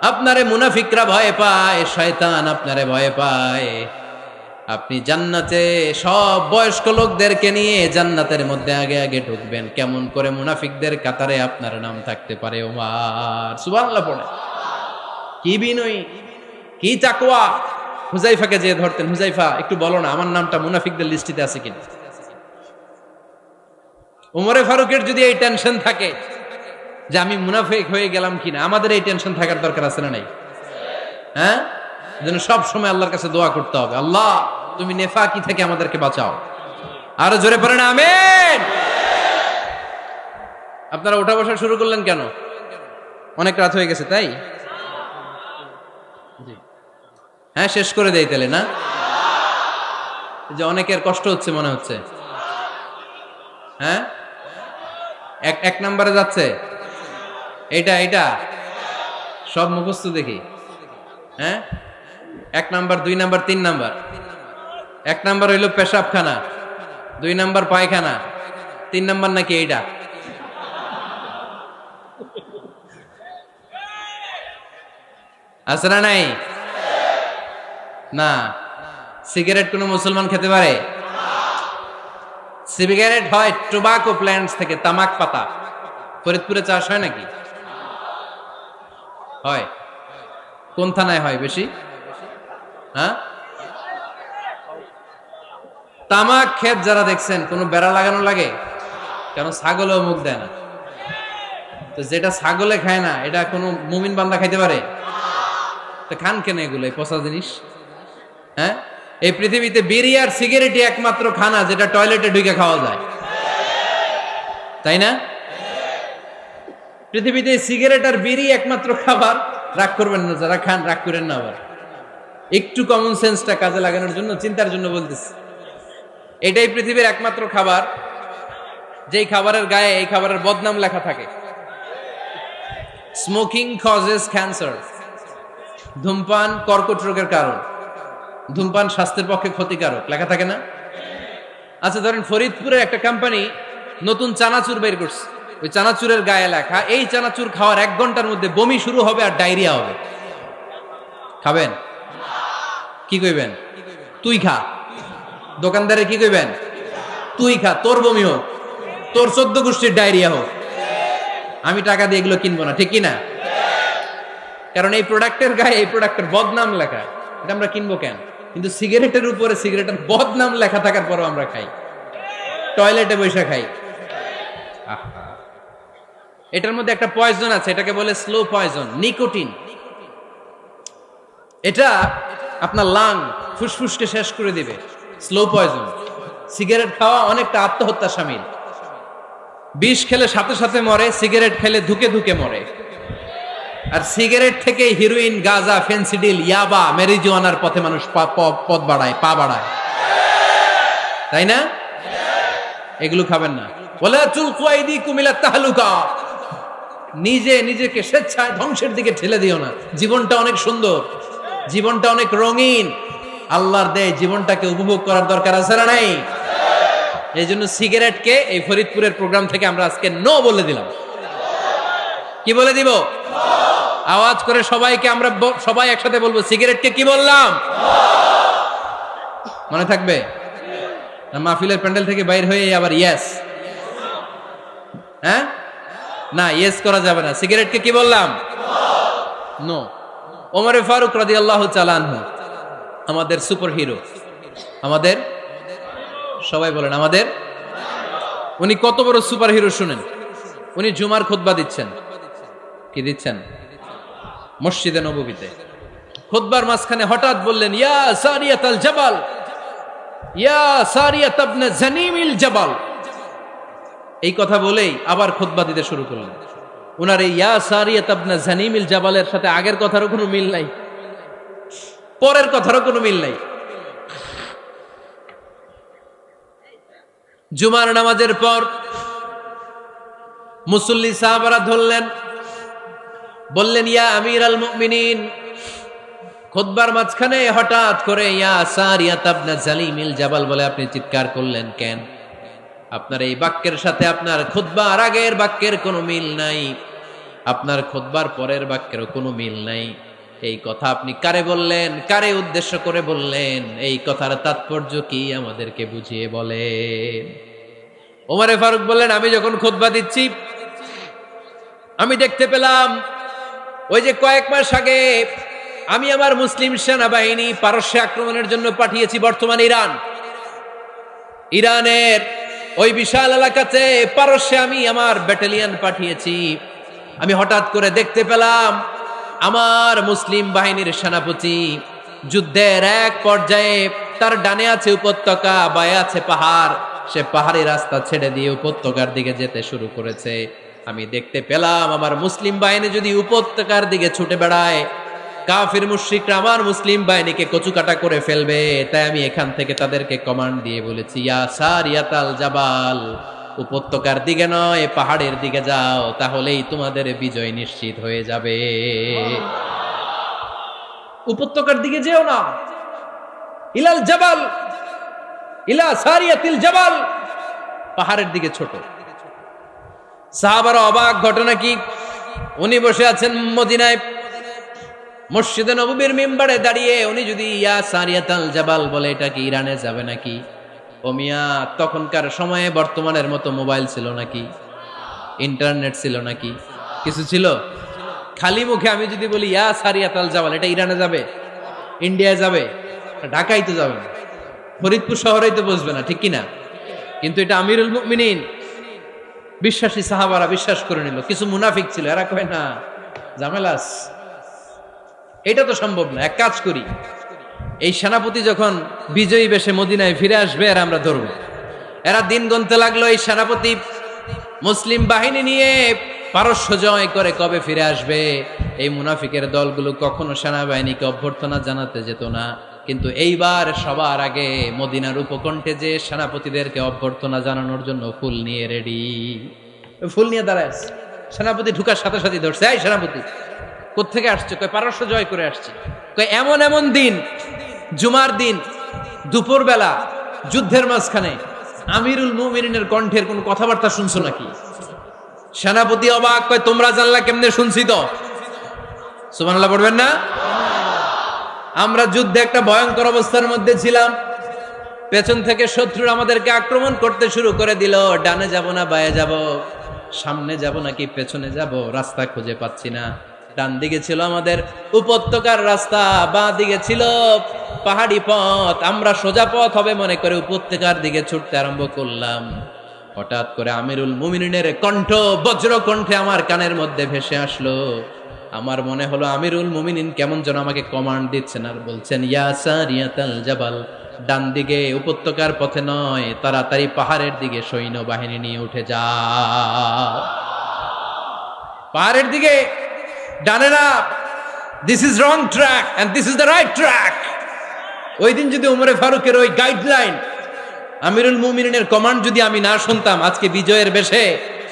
আপনারে মুনাফিকরা ভয় পায়, শয়তান আপনারে ভয় পায়। আপনি জান্নাতে সব বয়স্ক লোকদেরকে নিয়ে জান্নাতের মধ্যে আগে আগে ঢুকবেন, কেমন করে মুনাফিকদের কাতারে আপনার নাম থাকতে পারে ওমর? সুবহানাল্লাহ পড়ে। কি বিনয়ী, কি তাকওয়া। হুযায়ফাকে যে ধরতেন, হুযায়ফা একটু বলো না আমার নামটা মুনাফিকদের লিস্টিতে আছে কিনা। ওমরে ফারুকের যদি এই টেনশন থাকে যে আমি মুনাফিক হয়ে গেলাম কিনা, আমাদের এই টেনশন থাকার দরকার আছে না নাই? হ্যাঁ, যেন সব সময় আল্লাহর কাছে দোয়া করতে হবে, আল্লাহ তুমি নেফাকি থেকে আমাদেরকে বাঁচাও। আরো জোরে পড়েন আমিন। আপনারা ওঠা বসা শুরু করলেন কেন? অনেক রাত হয়ে গেছে তাই? হ্যাঁ, শেষ করে দেই তাহলে না? যে অনেকের কষ্ট হচ্ছে মনে হচ্ছে। হ্যাঁ, এক নম্বরে যাচ্ছে এটা সব মুখস্থ দেখি। হ্যাঁ, 1 নাম্বার, 2 নাম্বার, 3 নাম্বার। 1 নাম্বার হইল পেশাবখানা, 2 নাম্বার পায়খানা, 3 নাম্বার নাকি এইটা। আছে না নাই? না। সিগারেট কোন মুসলমান খেতে পারে? সিগারেট হয় টোবাকো প্ল্যান্টস থেকে, তামাক পাতা। ফরিদপুরে চাষ হয় নাকি? হয়। কোন থানায় হয় বেশি? হ্যাঁ, তামাক ক্ষেত যারা দেখছেন, কোন বেড়া লাগানো লাগে? কেন? ছাগলেও মুখ দেয় না। তো যেটা ছাগলে খায় না, এটা কোনো মুমিন বান্দা খাইতে পারে? তো খান কেন এগুলো, এই পচা জিনিস? হ্যাঁ, এই পৃথিবীতে বিড়ি আর সিগারেটই একমাত্র খানা যেটা টয়লেটে ঢুকে খাওয়া যায়, তাই না? পৃথিবীতে সিগারেট আর বিড়ি একমাত্র খাবার। রাগ করবেন না যারা খান, রাগ করেন না। আবার একটু কমন সেন্সটা কাজে লাগানোর জন্য, চিন্তার জন্য বলতেছি। এটাই পৃথিবীর একমাত্র খাবার যেই খাবারের গায়ে এই খাবারের বদনাম লেখা থাকে, স্মোকিং কজেস ক্যান্সার। ধূমপান কর্কট রোগের কারণ, ধূমপান স্বাস্থ্যের পক্ষে ক্ষতিকারক, লেখা থাকে না? আচ্ছা, ধরেন ফরিদপুরের একটা কোম্পানি নতুন চানাচুর বের করছে, ওই চানাচুরের গায়ে লেখা, এই চানাচুর খাওয়ার 1 ঘন্টার মধ্যে বমি শুরু হবে আর ডায়রিয়া হবে। খাবেন? কি কইবেন? তুই খা। দোকানদারে কি কইবেন? তুই খা, তোর বমি হোক, তোর 14 গোষ্ঠীর ডায়রিয়া হোক, আমি টাকা দিয়ে এগুলো কিনবো না, ঠিক কিনা? কারণ এই প্রোডাক্টের গায়ে এই প্রোডাক্টের বদনাম লেখা, এটা আমরা কিনবো কেন? কিন্তু সিগারেটের উপরে সিগারেটের বদনাম লেখা থাকার পরও আমরা খাই, টয়লেটে বসে খাই। এটার মধ্যে একটা পয়জন আছে, এটাকে বলে স্লো পয়জন, নিকোটিন। এটা আপনার লাং, ফুসফুসকে শেষ করে দিবে। Slow poison. সিগারেট খাওয়া অনেকটা আত্মহত্যা শামিল। বিষ খেলে সাথে সাথে মরে, সিগারেট খেলে ধুকে ধুকে মরে। আর সিগারেট থেকে হিরোইন, গাঁজা, ফেন্সিডিল, ইয়াবা, মেরিজুয়ানার পথে মানুষ পথ বাড়ায়, পা বাড়ায়, তাই না? এগুলো খাবেন না। ওয়ালা তুলকু আইদিকুম ইলা তাহলুকা। নিজেকে স্বেচ্ছায় ধ্বংসের দিকে ঠেলে দিও না। জীবনটা অনেক সুন্দর, জীবনটা অনেক রঙিন, আল্লাহর দেয় জীবনটাকে উপভোগ করার দরকার আছে না নাই? এই জন্য সিগারেটকে এই ফরিদপুরের প্রোগ্রাম থেকে আমরা আজকে নো বলে দিলাম। কি বলে দিব? আওয়াজ করে সবাইকে, আমরা সবাই একসাথে বলবো, সিগারেটকে কি বললাম? মনে থাকবে? মাহফিলের প্যান্ডেল থেকে বাইর হয়ে আবার ইয়েস, হ্যাঁ, না ইয়েস করা যাবে না। সিগারেটকে কি বললাম? নো। ওমরে ফারুক রাদিয়াল্লাহু তাআলা আনহু আমাদের সুপার হিরো, আমাদের সবাই বলেন আমাদের। উনি কত বড় সুপার হিরো শুনেন। উনি জুমার খুতবা দিচ্ছেন। কি দিচ্ছেন? মসজিদে নববীতে খুতবার মাঝখানে হঠাৎ বললেন, ইয়া সারিয়াতাল জাবাল, ইয়া সারিয়াত ইবনে জানিমিল জাবাল। এই কথা বলেই আবার খুতবা দিতে শুরু করলেন। উনার এই ইয়া সারিয়াত ইবনে জানিমিল জাবালের সাথে আগের কথারও কোনো মিল নাই, পরের কথারও কোনো মিল নাই। জুমার নামাজের পর মুসল্লি সাহাবারা ধরলেন, বললেন, ইয়া আমিরাল মুমিনিন। খুতবার মাঝখানে হঠাৎ করে ইয়া সারিয়াত ইবনে জালিমিল জাবাল বলে আপনি চিৎকার করলেন কেন? আপনার এই বাক্যের সাথে আপনার খুতবার আগের বাক্যের কোনো মিল নাই, আপনার খুতবার পরের বাক্যেরও কোনো মিল নাই। এই কথা আপনি কারে বললেন? কারে উদ্দেশ্য করে বললেন? এই কথার তাৎপর্য কি আমাদেরকে বুঝিয়ে বলেন। ওমরে ফারুক বললেন, আমি যখন খুতবা দিচ্ছি আমি দেখতে পেলাম ওই যে কয়েক মাস আগে আমি আমার মুসলিম সেনাবাহিনী পারস্যে আক্রমণের জন্য পাঠিয়েছি, বর্তমান ইরানের ওই বিশাল এলাকাতে পারস্যে আমি আমার ব্যাটালিয়ন পাঠিয়েছি। আমি হঠাৎ করে দেখতে পেলাম আমার মুসলিম বাহিনীর সেনাপতি যুদ্ধের এক পর্যায়ে তার ডানে আছে উপত্যকা, বায়ে আছে পাহাড়, সে পাহাড়ি রাস্তা ছেড়ে দিয়ে উপত্যকার দিকে যেতে শুরু করেছে। আমি দেখতে পেলাম আমার মুসলিম বাহিনী যদি উপত্যকার দিকে ছুটে বেড়ায়, কাফির মুশরিকরা আমার মুসলিম বাহিনীকে কচুকাটা করে ফেলবে। তাই আমি এখান থেকে তাদেরকে কমান্ড দিয়ে বলেছি, ইয়া সারিয়াতাল জাবাল, উপত্যকার দিকে নয় পাহাড়ের দিকে যাও, তাহলেই তোমাদের বিজয় নিশ্চিত হয়ে যাবে। উপত্যকার দিকে যেও না, ইলাল জাবাল, ইলা সারিয়াতিল জাবাল, পাহাড়ের দিকে ছোট। সাহাবারা অবাক, ঘটনা কি? উনি বসে আছেন মদিনায় মসজিদে নববীর মিম্বারে দাঁড়িয়ে, উনি যদি ইয়া সারিয়াতাল জাবাল বলে এটা কি ইরানে যাবে নাকি? ও মিয়া, তখনকার সময়ে বর্তমানের মতো মোবাইল ছিল নাকি? ইন্টারনেট ছিল নাকি? কিছু ছিল? খালি মুখে আমি যদি বলি ইয়া সারিয়াতাল জাবাল, এটা ইরানে যাবে? ইন্ডিয়ায় যাবে? ঢাকায় তো যাবে না, ফরিদপুর শহরেই তো বসবে না, ঠিক কিনা? কিন্তু এটা আমিরুল মুমিনিন বিশ্বাসী সাহাবারা বিশ্বাস করে নিল। কিছু মুনাফিক ছিল, এরা কয় না ঝামেলাস, এটা তো সম্ভব না। এক কাজ করি, এই সেনাপতি যখন বিজয়ী বেশে মদিনায় ফিরে আসবে আর আমরা ধরব। এরা দিন গুনতে লাগলো, এই সেনাপতি মুসলিম বাহিনী নিয়ে পারস্য জয় করে কবে ফিরে আসবে। এই মুনাফিকের দলগুলো কখনো সেনাবাহিনীকে অভ্যর্থনা জানাতে যেত না, কিন্তু এইবার সবার আগে মদিনার উপকণ্ঠে যে সেনাপতিদেরকে অভ্যর্থনা জানানোর জন্য ফুল নিয়ে রেডি। ফুল নিয়ে দাঁড়ায় সেনাপতি ঢুকার সাথে সাথে ধরছে, এই সেনাপতি কোত্থেকে আসছে? কয় পারস্য জয় করে আসছে। কয় এমন এমন দিন, জুমার দিন দুপুর বেলা যুদ্ধের মাঝখানে আমিরুল মুমিনিনের কণ্ঠের কোন কথাবার্তা শুনছো নাকি? সেনাপতি অবাক, কয় তোমরা জানলা কেমনে? শুনছি তো। সুবহানাল্লাহ পড়বেন না? আমরা যুদ্ধে একটা ভয়ঙ্কর অবস্থার মধ্যে ছিলাম, পেছন থেকে শত্রুরা আমাদেরকে আক্রমণ করতে শুরু করে দিল। ডানে যাব না বায়ে যাব, সামনে যাব নাকি পেছনে যাব, রাস্তা খুঁজে পাচ্ছি না। ডান দিকে ছিল আমাদের উপত্যকার রাস্তা, বাঁ দিকে ছিল পাহাড়ি পথ। আমরা সোজা পথ হবে মনে করে উপত্যকার দিকে ছুটতে আরম্ভ করলাম। হঠাৎ করে আমিরুল মুমিনিনের কণ্ঠ বজ্র কণ্ঠে আমার কানের মধ্যে ভেসে আসলো। আমার মনে হলো আমিরুল মুমিনিন কেমন যেন আমাকে কমান্ড দিচ্ছেন আর বলছেন, ইয়া সারিয়াতাল জাবাল, ডান দিকে উপত্যকার পথে নয়, তাড়াতাড়ি পাহাড়ের দিকে সৈন্য বাহিনী নিয়ে উঠে যাও। পাহাড়ের দিকে, ডানে না, this is wrong track and this is the right track. ওই দিন যদি ওমরে ফারুকের ওই গাইডলাইন, আমিরুল মুমিনিনের কমান্ড যদি আমি না শুনতাম, আজকে বিজয়ের বেশে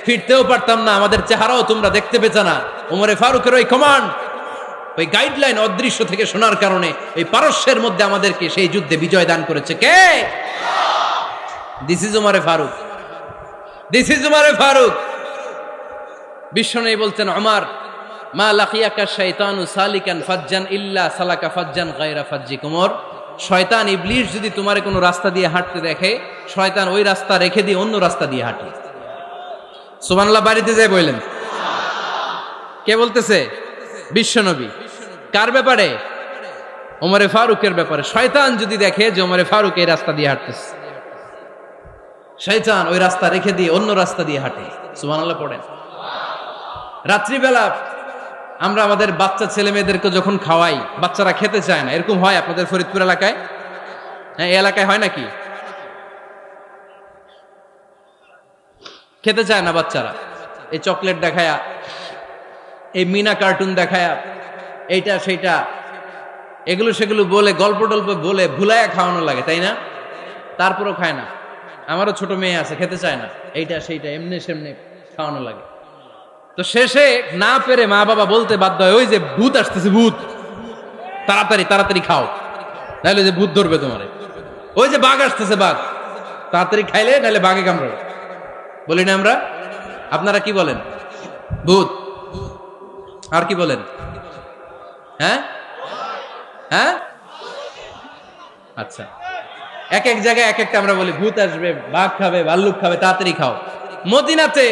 ফিরতেও পারতাম না, আমাদের চেহারাও তোমরা দেখতে পেতে না। ওমরে ফারুকের ওই কমান্ড, ওই গাইডলাইন অদৃশ্য থেকে শোনার কারণে এই পারস্যের মধ্যে আমাদেরকে সেই যুদ্ধে বিজয় দান করেছে কে? দিস ইজ ওমরে ফারুক, দিস ইজ ওমরে ফারুক। বিশ্বনবী বলছেন, ওমর, মা লাকিয়াকা শাইতানু সালিকান ফাজ্জান ইল্লা সালাকা ফাজ্জান গায়রা ফাজ্জিক। ওমর, শয়তান ইবলিস যদি তোমারে কোনো রাস্তা দিয়ে হাঁটতে দেখে, শয়তান ওই রাস্তা রেখে দিয়ে অন্য রাস্তা দিয়ে হাঁটে। সুবহানাল্লাহ বাড়িতে যায় বললেন। কে বলতেছে? বিশ্বনবী। কার ব্যাপারে? ওমরে ফারুকের ব্যাপারে। শয়তান যদি দেখে যে ওমরে ফারুক এই রাস্তা দিয়ে হাঁটতেছে, শয়তান ওই রাস্তা রেখে দিয়ে অন্য রাস্তা দিয়ে হাঁটে। সুবহানাল্লাহ পড়েন। রাত্রিবেলা আমরা আমাদের বাচ্চা ছেলে মেয়েদেরকে যখন খাওয়াই, বাচ্চারা খেতে চায় না, এরকম হয় আপনাদের ফরিদপুর এলাকায়? হ্যাঁ, এই এলাকায় হয় নাকি? খেতে চায় না বাচ্চারা, এই চকলেট দেখায়া, এই মিনা কার্টুন দেখায়া, এইটা সেইটা এগুলো সেগুলো বলে, গল্প টল্প বলে ভুলাইয়া খাওয়ানো লাগে, তাই না? তারপরও খায় না। আমারও ছোট মেয়ে আছে, খেতে চায় না, এইটা সেইটা এমনি সেমনি খাওয়ানো লাগে। তো শেষে না পেরে মা বাবা বলতে বাধ্য হয়, ওই যে ভূত আসতেছে, ভূত, তাড়াতাড়ি তাড়াতাড়ি খাও, নাহলে যে ভূত ধরবে তোমারে। ওই যে বাঘ আসতেছে, বাঘ, তাড়াতাড়ি খাইলে নাহলে বাঘে কামড়াবে। বলি না আমরা? আপনারা কি বলেন? ভূত। আর কি বলেন? হ্যাঁ হ্যাঁ, আচ্ছা, এক এক জায়গায় এক একটা আমরা বলি, ভূত আসবে, বাঘ খাবে, ভাল্লুক খাবে, তাড়াতাড়ি খাও। মদিনাতে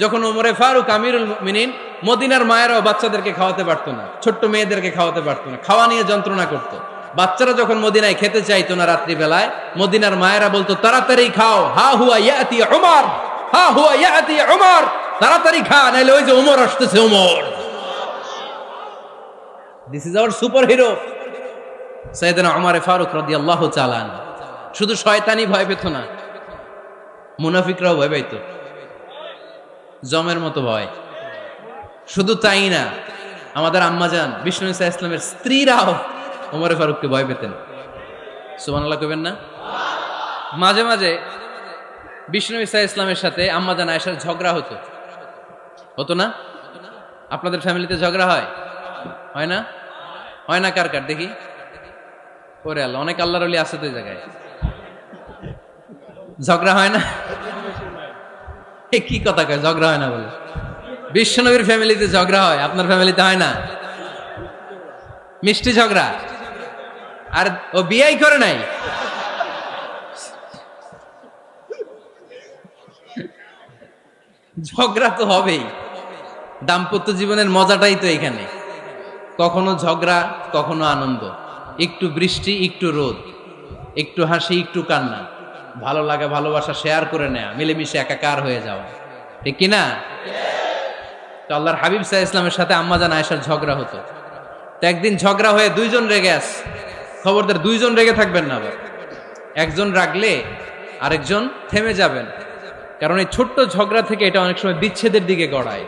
যখন ওমরে ফারুক আমিরুল মুমিনিন, মদিনার মায়েরাও বাচ্চাদেরকে খাওয়াতে পারতো না, ছোট্ট মেয়েদেরকে খাওয়াতে পারতো না, খাওয়া নিয়ে যন্ত্রণা করতো। বাচ্চারা যখন মদিনায় খেতে চাইতো না রাত্রি বেলায়, মদিনার মায়েরা বলতো তাড়াতাড়ি খাও, হা হুয়া ইয়াতি উমর, হা হুয়া ইয়াতি উমর, তাড়াতাড়ি খা, নাইলে ওই যে ওমর আসতেছে, Omar. This is our super hero সাইয়েদনা উমর ফারুক রাদিয়াল্লাহু তাআলা। শুধু শয়তানি ভয় পেত না, মুনাফিকরাও ভয় পাইতো, জমের মতো ভয়। শুধু তাই না, আমাদের আম্মাজান বিষ্ণু ইসা ইসলামের স্ত্রীরাও ওমর ফারুককে ভয় পেতেন। সুবহানাল্লাহ কইবেন না? মাঝে মাঝে বিষ্ণু ইসা ইসলামের সাথে আম্মাজান আয়েশার ঝগড়া হতো, হতো না? আপনাদের ফ্যামিলিতে ঝগড়া হয়? হয় না? হয় না? কার কার দেখি? ওরে আল্লাহ, অনেক আল্লাহর ওলি আছে তো এই জায়গায়। ঝগড়া হয় না? কি কথা কয়, ঝগড়া হয় না বলে? বিশ্বনবীর ফ্যামিলিতে ঝগড়া হয়, আপনার ফ্যামিলিতে হয় না? মিষ্টি ঝগড়া। আর ও বিয়েই করে নাই। ঝগড়া তো হবেই, দাম্পত্য জীবনের মজাটাই তো এখানে। কখনো ঝগড়া, কখনো আনন্দ, একটু বৃষ্টি, একটু রোদ, একটু হাসি, একটু কান্না, ভালো লাগা ভালোবাসা শেয়ার করে নেয়া, মিলেমিশে একাকার হয়ে যাওয়া, ঠিক কিনা? তো আল্লাহর হাবিব সাল্লাল্লাহু আলাইহি ইসলামের সাথে আম্মাজান আয়েশার ঝগড়া হতো। তো একদিন ঝগড়া হয়ে দুইজন রেগে আছে। খবরদার, দুইজন রেগে থাকবেন না আবার। একজন রাগলে আরেকজন থেমে যাবেন, কারণ এই ছোট্ট ঝগড়া থেকে এটা অনেক সময় বিচ্ছেদের দিকে গড়ায়।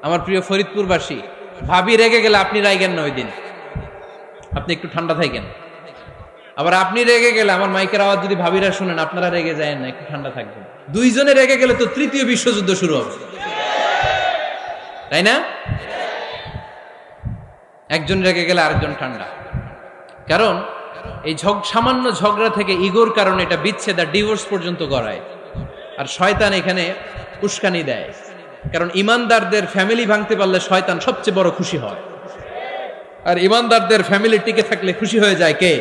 আমার প্রিয় ফরিদপুরবাসী, ভাবি রেগে গেলে আপনি রাইগেন না, ওই দিন আপনি একটু ঠান্ডা থাকেন। আবার আপনি রেগে গেলে, আমার মাইকের আওয়াজ যদি ভাবিরা শুনেন, আপনারা রেগে যায় না, একটু ঠান্ডা থাকবেন। দুইজনে রেগে গেলে তো তৃতীয় বিশ্বযুদ্ধ শুরু হবে, তাই না? একজন রেগে গেলে আরেকজন ঠান্ডা। কারণ এই সামান্য ঝগড়া থেকে ইগোর কারণে এটা বিচ্ছেদ আর ডিভোর্স পর্যন্ত গড়ায়। আর শয়তান এখানে উস্কানি দেয়, কারণ ইমানদারদের ফ্যামিলি ভাঙতে পারলে শয়তান সবচেয়ে বড় খুশি হয়। আর ইমানদারদের ফ্যামিলি টিকে থাকলে খুশি হয়ে যায় কে?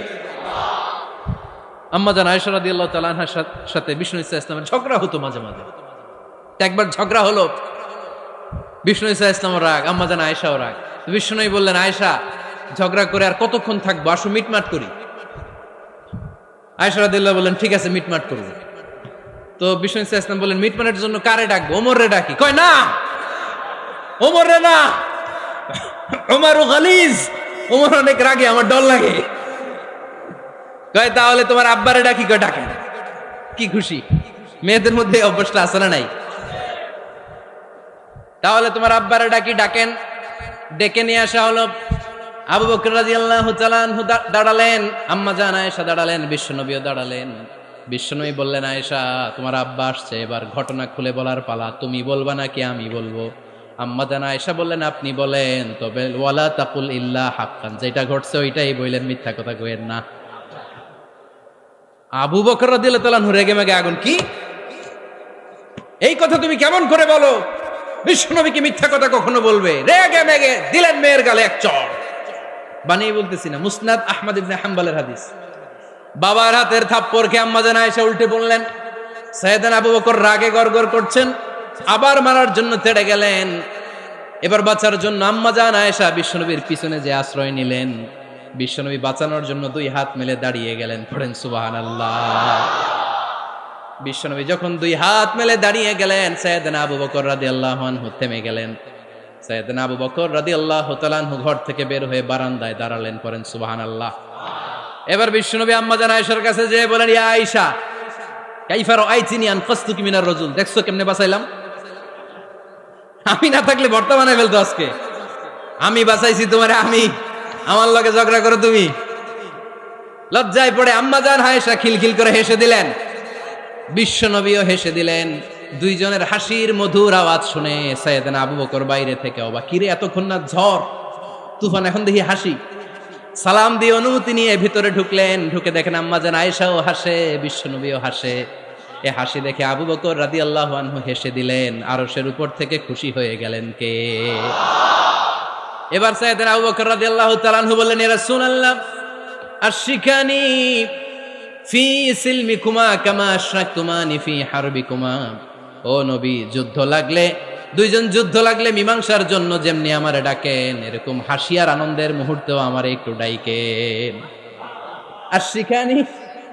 আম্মাজান আয়েশা রাদিয়াল্লাহু তাআলা আনহার সাথে বিষ্ণু ইসা ইসলামের ঝগড়া হতো মাঝে মাঝে। একবার ঝগড়া হলো, বিষ্ণু ইসা ইসলাম রাগ, আম্মাজান আয়েশাও রাগ। বিষ্ণুই বললেন, আয়েশা, ঝগড়া করে আর কতক্ষণ থাকবো, আসো মিটমাট করি। আয়েশা রাদিয়াল্লাহু বললেন, ঠিক আছে, মিটমাট করবো। তো বিষ্ণু ইসা ইসলাম বললেন, মিটমাটের জন্য কারে ডাকবো? ওমর রে ডাকি। কয় না, ওমর রে না, ওমর গালিজ, ওমর অনেক রাগে, আমার ডর লাগে। কয় তাহলে তোমার আব্বারে ডাকি। কয় ডাকেন। কি খুশি! মেয়েদের মধ্যে অভ্যাসটা আছে না নাই? তাহলে তোমার আব্বারে ডাকি, ডাকেন। ডেকে নিয়ে আসা হলো। আবু বকর রাদিয়াল্লাহু তাআলা আনহু দাঁড়ালেন, আম্মাজান আয়েশা দাঁড়ালেন, বিশ্বনবীও দাঁড়ালেন। বিশ্বনবী বললেন, আয়েশা, তোমার আব্বা আসছে, এবার ঘটনা খুলে বলার পালা। তুমি বলবা নাকি আমি বলবো? আম্মাজান আয়েশা বললেন, আপনি বলেন, তবে ওয়ালা তাকুল ইল্লা হাক্কান, যেটা ঘটছে ওইটাই বললেন, মিথ্যা কথা কইেন না। আবু বকর রাদিয়াল্লাহু তাআলা রেগে মেগে আগুন। কি এই কথা তুমি কেমন করে বলো? বিশ্বনবীকে মিথ্যা কথা কখনো বলবে? রেগে মেগে দিলেন মেয়ের গালে এক চড়। বানিয়ে বলতেছি না, মুসনাদ আহমদ ইবনে হাম্বলের হাদিস। বাবার হাতের থাপ্পড়কে আম্মাজান আয়েশা উল্টে বললেন। সাইয়েদনা আবু বকর রাগে গড়গড় করছেন, আবার মারার জন্য তেড়ে গেলেন। এবার বাঁচার জন্য আম্মা জান আয়েশা বিশ্বনবীর পিছনে যে আশ্রয় নিলেন, বিশ্বনবী বাঁচানোর জন্য দুই হাত মেলে দাঁড়িয়ে গেলেন। পড়েন সুবহানাল্লাহ। বিশ্বনবী যখন দুই হাত মেলে দাঁড়িয়ে গেলেন, সাইয়েদনা আবু বকর রাদিয়াল্লাহু আনহু থেমে গেলেন। সাইয়েদনা আবু বকর রাদিয়াল্লাহু তাআলা আনহু ঘর থেকে বের হয়ে বারান্দায় দাঁড়ালেন। পড়েন সুবহানাল্লাহ। এবার বিশ্বনবী আম্মা জান আয়েশার কাছে যেয়ে বলেন, ইয়া আয়েশা কাইফা রাআইতিনি আনকাসতুকি মিনার রাজুল, দেখছো কেমনে বাঁচাইলাম? আমি না থাকলে ভর্তা বানাই ফেলতো আজকে। আমি বাঁচাইছি তোমারে, আমি আমার লগে ঝগড়া করো তুমি। লজ্জায় পড়ে আম্মা জান আয়েশা খিলখিল করে হেসে দিলেন, বিশ্বনবীও হেসে দিলেন। দুইজনের হাসির মধুর আওয়াজ শুনে সাইয়েদনা আবু বকর বাইরে থেকে অবাক, কিরে এতক্ষণ না ঝড় তুফান, এখন দেখি হাসি। সালাম দিয়ে অনুমতি নিয়ে ভিতরে ঢুকলেন। ঢুকে দেখেন আম্মা জান আয়েশাও হাসে, বিশ্বনবীও হাসে। এ হাসি দেখে আবু বকর রাদিয়াল্লাহু আনহু হেসে দিলেন। আরশের উপর থেকে খুশি হয়ে গেলেন কে? এবার সাইয়েদনা আবু বকর রাদিয়াল্লাহু তাআলা আনহু বললেন, ইয়া রাসূলুল্লাহ আশরিকানি ফি সিলমিকুমা কামা আশরাকতুমানি ফি হারবিকুমা। ও নবী, যুদ্ধ লাগলে, দুইজন যুদ্ধ লাগলে মীমাংসার জন্য যেমনি আমারে ডাকেন, এরকম হাসি আর আনন্দের মুহূর্তেও আমারে একটু ডাইকেন। আশরিকানি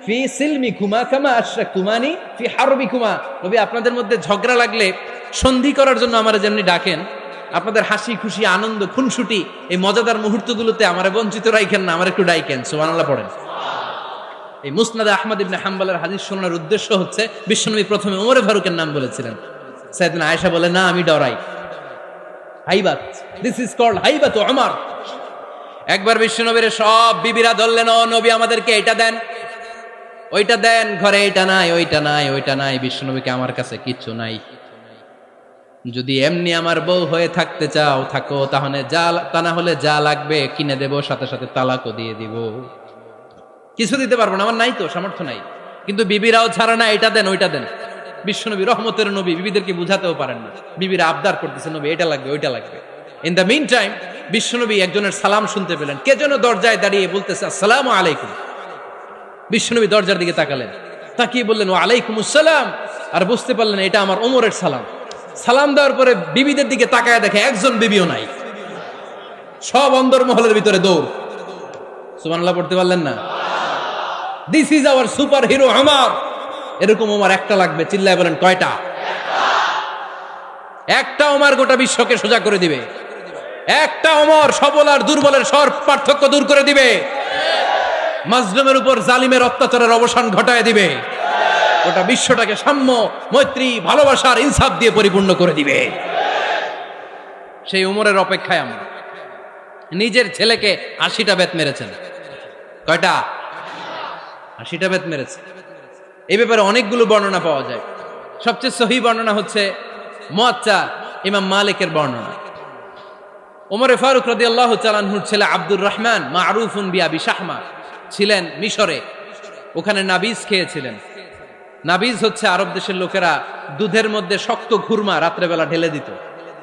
ফি সিলমিকুমা কামা আশরাকতুমানি ফি হারবিকুমা। নবী, আপনাদের মধ্যে ঝগড়া লাগলে সন্ধি করার জন্য আমারে যেমনি ডাকেন, আপনাদের হাসি খুশি আনন্দ খুনসুটি এই মজাদার মুহূর্তগুলোতে আমারে বঞ্চিত রাখেন না, আমার একটু ডাইকেন। সুবহানাল্লাহ পড়েন। এই মুসনাদে আহমদ ইবনে হাম্বলের হাদিস শোনার উদ্দেশ্য হচ্ছে, বিশ্বনবী প্রথমে ওমরে ফারুকের নাম বলেছিলেন। সাইয়েদনা আয়েশা বলে, না আমি ডরাই। হাইবাত, দিস ইজ কল্ড হাইবাত ওমর। একবার বিশ্বনবীর সব বিবিরা ধরলেন, ও নবী আমাদেরকে এটা দেন, ওইটা দেন, ঘরে এটা নাই, ওইটা নাই, ওইটা নাই। বিশ্বনবীকে, আমার কাছে কিচ্ছু নাই, যদি এমনি আমার বউ হয়ে থাকতে চাও থাকো, তাহলে তা না হলে যা লাগবে কিনে দেব, সাথে সাথে তালাকও দিয়ে দিব। কিছু দিতে পারবো না, আমার নাই তো, সামর্থ্য নাই। কিন্তু বিবিরাও ছাড়া না, এটা দেন ওইটা দেন। বিশ্বনবী রহমতের নবী, বিবিদেরকে বুঝাতেও পারেন না, বিবিরা আবদার করতেছে, নবী এটা লাগবে ওইটা লাগবে। ইন দ্য মিন টাইম বিশ্বনবী একজনের সালাম শুনতে পেলেন। কে যেন দরজায় দাঁড়িয়ে বলতেছে, আসসালামু আলাইকুম। বিশ্বনবী দরজার দিকে তাকালেন, তাকিয়ে বললেন, ওয়া আলাইকুমুস সালাম। আর বুঝতে পারলেন এটা আমার ওমরের সালাম। সালাম দেওয়ার পরে বিবিদের দিকে তাকায় দেখে একজন বিবিও নাই, সব অন্দরমহলের ভিতরে দৌড়। সুবহানাল্লাহ পড়তে পারলেন না? This is our super hero Omar. এরকম ওমর একটা লাগবে, চিল্লায় বলেন কয়টা? একটা ওমর গোটা বিশ্বকে সোজা করে দিবে। একটা ওমর সবল আর দুর্বলের সব পার্থক্য দূর করে দিবে। মাজলুমের উপর জালিমের অত্যাচারের অবসান ঘটায় দিবে। গোটা বিশ্বটাকে সাম্য, মৈত্রী, ভালোবাসার, ইনসাফ দিয়ে পরিপূর্ণ করে দিবে। সেই ওমরের অপেক্ষায় আমরা। নিজের ছেলেকে 80টা বেত মেরেছেন। কয়টা? 80টা বেত মেরেছে। এই ব্যাপারে অনেকগুলো বর্ণনা পাওয়া যায়। সবচেয়ে সহিহ বর্ণনা হচ্ছে মুয়াত্তা ইমাম মালিকের বর্ণনা। ওমরে ফারুক রাদিয়াল্লাহু তাআলা আনহুর ছেলে আব্দুর রহমান মারুফুন বিআবি শাহমা ছিলেন মিশরে। ওখানে নাবিজ খেয়েছিলেন। নাবিজ হচ্ছে আরব দেশের লোকেরা দুধের মধ্যে শক্ত খুরমা রাত্রেবেলা ঢেলে দিত।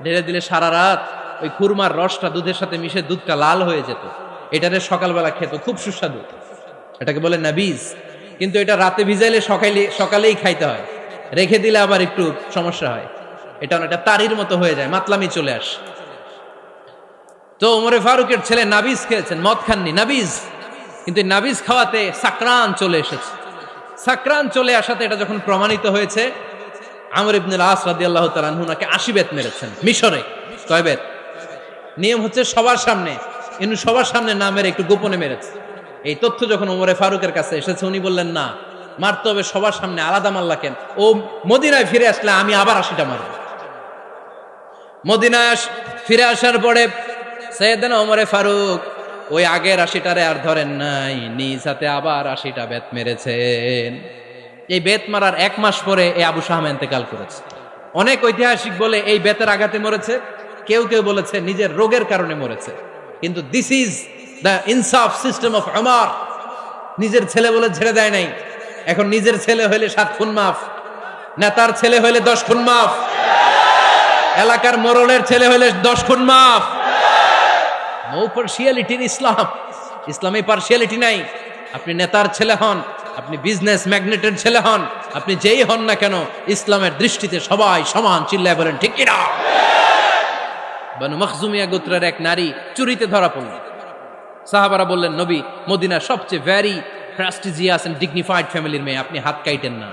ঢেলে দিলে সারা রাত ওই খুরমার রসটা দুধের সাথে মিশে দুধটা লাল হয়ে যেত। এটারে সকালবেলা খেত, খুব সুস্বাদু, এটাকে বলে নাবিজ। কিন্তু এটা রাতে ভিজাইলে সকালেই খাইতে হয়, রেখে দিলে আবার একটু সমস্যা হয়। এটা অনেকটা তারির মতো হয়ে যায়, মাতলামি চলে আসে। তো ওমরে ফারুকের ছেলে নাবিজ খেয়েছেন, মদ খাননি, নাবিজ। কিন্তু নাবিজ খাওয়াতে সাকরান চলে এসেছে। সাকরান চলে আসাতে এটা যখন প্রমাণিত হয়েছে, আমর ইবনুল আস রাদিয়াল্লাহু তাআলা আনহু নাকি 80 বেত মেরেছেন মিশরে। কয় বেত? নিয়ম হচ্ছে সবার সামনে, কিন্তু সবার সামনে না মেরে একটু গোপনে মেরেছে। এই তথ্য যখন ওমরে ফারুকের কাছে এসেছে, উনি বললেন, না, মারতে হবে সবার সামনে, আলাদা মারলা কেন? ও মদিনায় ফিরে আসলে আমি আবার 80টা মারব। মদিনায় ফিরে আসার পরে সাইয়েদনা ওমরে ফারুক ওই আগের 80টারে আর ধরেন নাই, নিজ হাতে আবার 80টা বেত মেরেছেন। এই বেত মারার 1 মাস পরে এই আবু শাহমা ইন্তেকাল করেছে। অনেক ঐতিহাসিক বলে এই বেতের আঘাতে মরেছে, কেউ কেউ বলেছে নিজের রোগের কারণে মরেছে। কিন্তু দিস ইজ দ্য ইনসাফ সিস্টেম অফ ওমর। নিজের ছেলে বলে ছেড়ে দেয় নাই। এখন নিজের ছেলে হইলে 7 খুন মাফ, নেতার ছেলে হইলে 10 খুন মাফ, এলাকার মোড়লের ছেলে হইলে 10 খুন মাফ। নো পার্সিয়ালিটি ইন ইসলাম। ইসলামে পার্সিয়ালিটি নাই। আপনি নেতার ছেলে হন, আপনি বিজনেস ম্যাগনেটের ছেলে হন, আপনি যেই হন না কেন, ইসলামের দৃষ্টিতে সবাই সমান। চিল্লায় বলেন ঠিক কিনা? বানু মখজুমিয়া গোত্রের এক নারী চুরিতে ধরা পড়ল। সাহাবারা বললেন, নবী, মদিনার সবচেয়ে ভ্যারি প্রেস্টিজিয়াস এন্ড ডিগনিফাইড ফ্যামিলির মেয়ে, আপনি হাত কাইটেন না,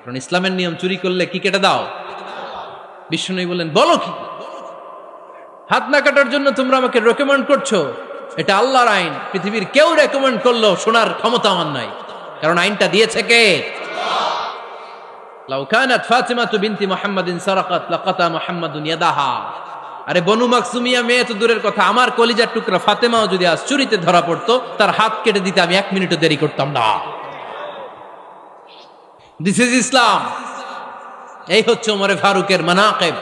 কারণ ইসলামের নিয়ম চুরি করলে কি কেটে দাও। বিশ্বনবী বললেন, বলো কি, হাত না কাটার জন্য তোমরা আমাকে রেকমেন্ড করছো? এটা আল্লাহর আইন, পৃথিবীর কেউ রেকমেন্ড করলো শোনার ক্ষমতা আমার নাই, কারণ আইনটা দিয়েছে কে? লাউ কানাত ফাতিমাতু বিনতি মুহাম্মাদিন সারাকাত লাকাতা মুহাম্মাদুন ইয়াদাহা। আরে বনু মাকসুমিয়া মেয়ে তো দূরের কথা, আমার কলিজার টুকরা ফাতেমাও যদি আজ চুরিতে ধরা পড়তো, তার হাত কেটে দিতে আমি 1 মিনিটও দেরি করতাম না। দিস ইজ ইসলাম। এই হচ্ছে ওমরে ফারুকের মানাকিব।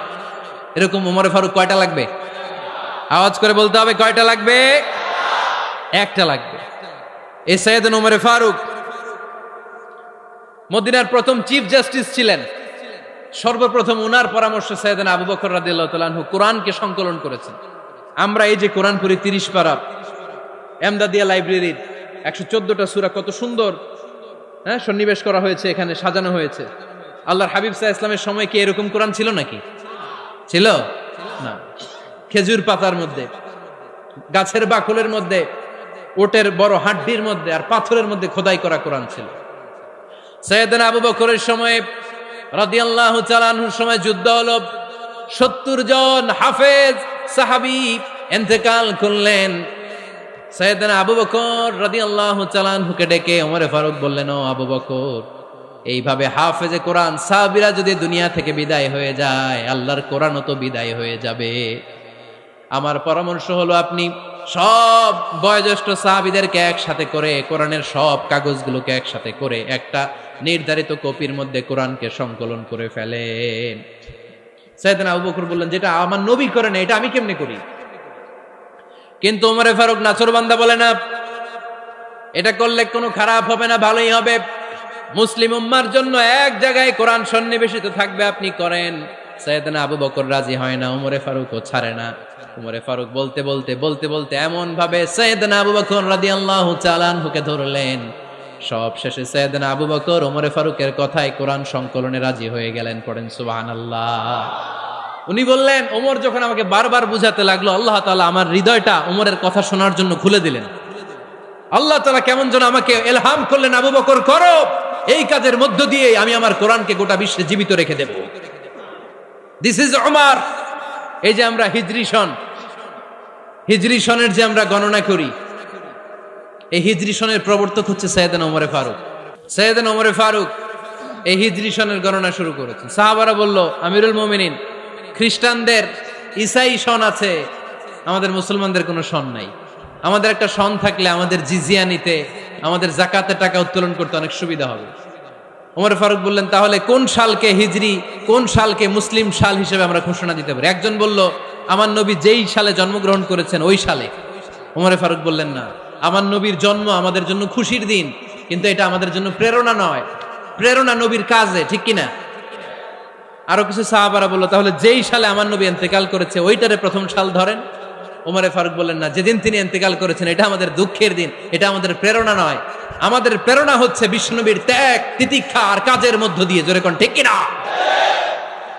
এরকম ওমরে ফারুক কয়টা লাগবে? আওয়াজ করে বলতে হবে, কয়টা লাগবে? একটা লাগবে। এই সাইয়েদনা ওমরে ফারুক মদিনার প্রথম চিফ জাস্টিস ছিলেন। সর্বপ্রথম উনার পরামর্শে সাইয়েদনা আবু বকর রাদিয়াল্লাহু তাআলা আনহু কোরআনকে সংকলন করেছেন। আমরা এই যে কোরআন পড়ি 30 পারা, এমদাদিয়া লাইব্রেরির 114টা সূরা, কত সুন্দর সন্নিবেশ করা হয়েছে, এখানে সাজানো হয়েছে। আল্লাহর হাবিব সাল্লাল্লাহু আলাইহি ওয়াসাল্লামের সময় কি এরকম কোরআন ছিল নাকি? ছিল না। খেজুর পাতার মধ্যে, গাছের বাকলের মধ্যে, ওটের বড় হাড্ডির মধ্যে আর পাথরের মধ্যে খোদাই করা কোরআন ছিল। সাইয়েদনা আবু বকরের সময় রাদিয়াল্লাহু তাআলা আনহুর সময় যুদ্ধ হলো, 70 জন হাফেজ সাহাবী ইন্তেকাল করলেন। সাইয়েদনা আবু বকর রাদিয়াল্লাহু তাআলা আনহুকে ডেকে ওমরে ফারুক বললেন, ও আবু বকর, এইভাবে হাফেজে কোরআন সাহাবীরা যদি দুনিয়া থেকে বিদায় হয়ে যায়, আল্লাহর কোরআনও তো বিদায় হয়ে যাবে। আমার পরামর্শ হলো, আপনি সব বয়োজ্যেষ্ঠ সাহাবীদেরকে একসাথে করে কোরআনের সব কাগজগুলোকে একসাথে করে একটা নির্ধারিত কপির মধ্যে কোরআনকে সংকলন করে ফেলেন। সাইয়েদনা আবু বকর বললেন, যেটা আমার নবী করে না, এটা আমি কেমনে করি? কিন্তু ওমরে ফারুক নাছরবান্দা বলে না, এটা করলে কোনো খারাপ হবে না, ভালোই হবে। মুসলিম উম্মার জন্য এক জায়গায় কোরআন সন্নিবেশিত থাকবে, আপনি করেন। সাইয়েদনা আবু বকর রাজি হয় না, ওমরে ফারুকও ছাড়ে না। ওমরে ফারুক বলতে বলতে বলতে বলতে এমন ভাবে সাইয়েদনা আবু বকর রাদিয়াল্লাহু তাআলা আনহুকে ধরলেন, সব শেষে সাইয়েদনা আবু বকর ওমরে ফারুকের কথায় কোরআন সংকলনে রাজি হয়ে গেলেন। পড়েন সুবহানাল্লাহ। উনি বললেন, ওমর যখন আমাকে বারবার বুঝাতে লাগলো, আল্লাহ তাআলা আমার হৃদয়টা ওমরের কথা শোনার জন্য খুলে দিলেন। আল্লাহ তাআলা কেমন যেন আমাকে ইলহাম করলেন, আবু বকর করো, এই কাজের মধ্য দিয়ে আমি আমার কোরআনকে গোটা বিশ্বে জীবিত রেখে দেব। This is Omar. এই যে আমরা হিজরি সনের যে আমরা গণনা করি, এই হিজরি সনের প্রবর্তক হচ্ছে সাইয়েদনা ওমরে ফারুক। সাইয়েদনা ওমরে ফারুক এই হিজরি সনের গণনা শুরু করেছেন। সাহাবারা বলল, আমিরুল মুমিনিন, খ্রিস্টানদের ঈসাই সন আছে, আমাদের মুসলমানদের কোনো সন নাই। আমাদের একটা সন থাকলে আমাদের জিজিয়া নিতে, আমাদের যাকাতের টাকা উত্তোলন করতে অনেক সুবিধা হবে। ওমর ফারুক বললেন, তাহলে কোন সালকে হিজরি, কোন সালকে মুসলিম সাল হিসেবে আমরা ঘোষণা দিতে পারি? একজন বলল, আমার নবী যেই সালে জন্মগ্রহণ করেছেন ওই সালে। ওমর ফারুক বললেন, না, আমার নবীর জন্ম আমাদের জন্য খুশির দিন, কিন্তু এটা আমাদের জন্য প্রেরণা নয়, প্রেরণা নবীর কাজে, ঠিক কিনা? আরো কিছু সাহাবারা বলল, তাহলে যেই সালে আমার নবী ইন্তেকাল করেছে ওইটারে প্রথম সাল ধরেন। ওমর ফারুক বললেন, না, যেদিন তিনি ইন্তেকাল করেছেন এটা আমাদের দুঃখের দিন, এটা আমাদের প্রেরণা নয়। আমাদের প্রেরণা হচ্ছে বিশ্বনবীর ত্যাগ, তিতিক্ষা আর কাজের মধ্য দিয়ে। জোরে কোন ঠিক কিনা?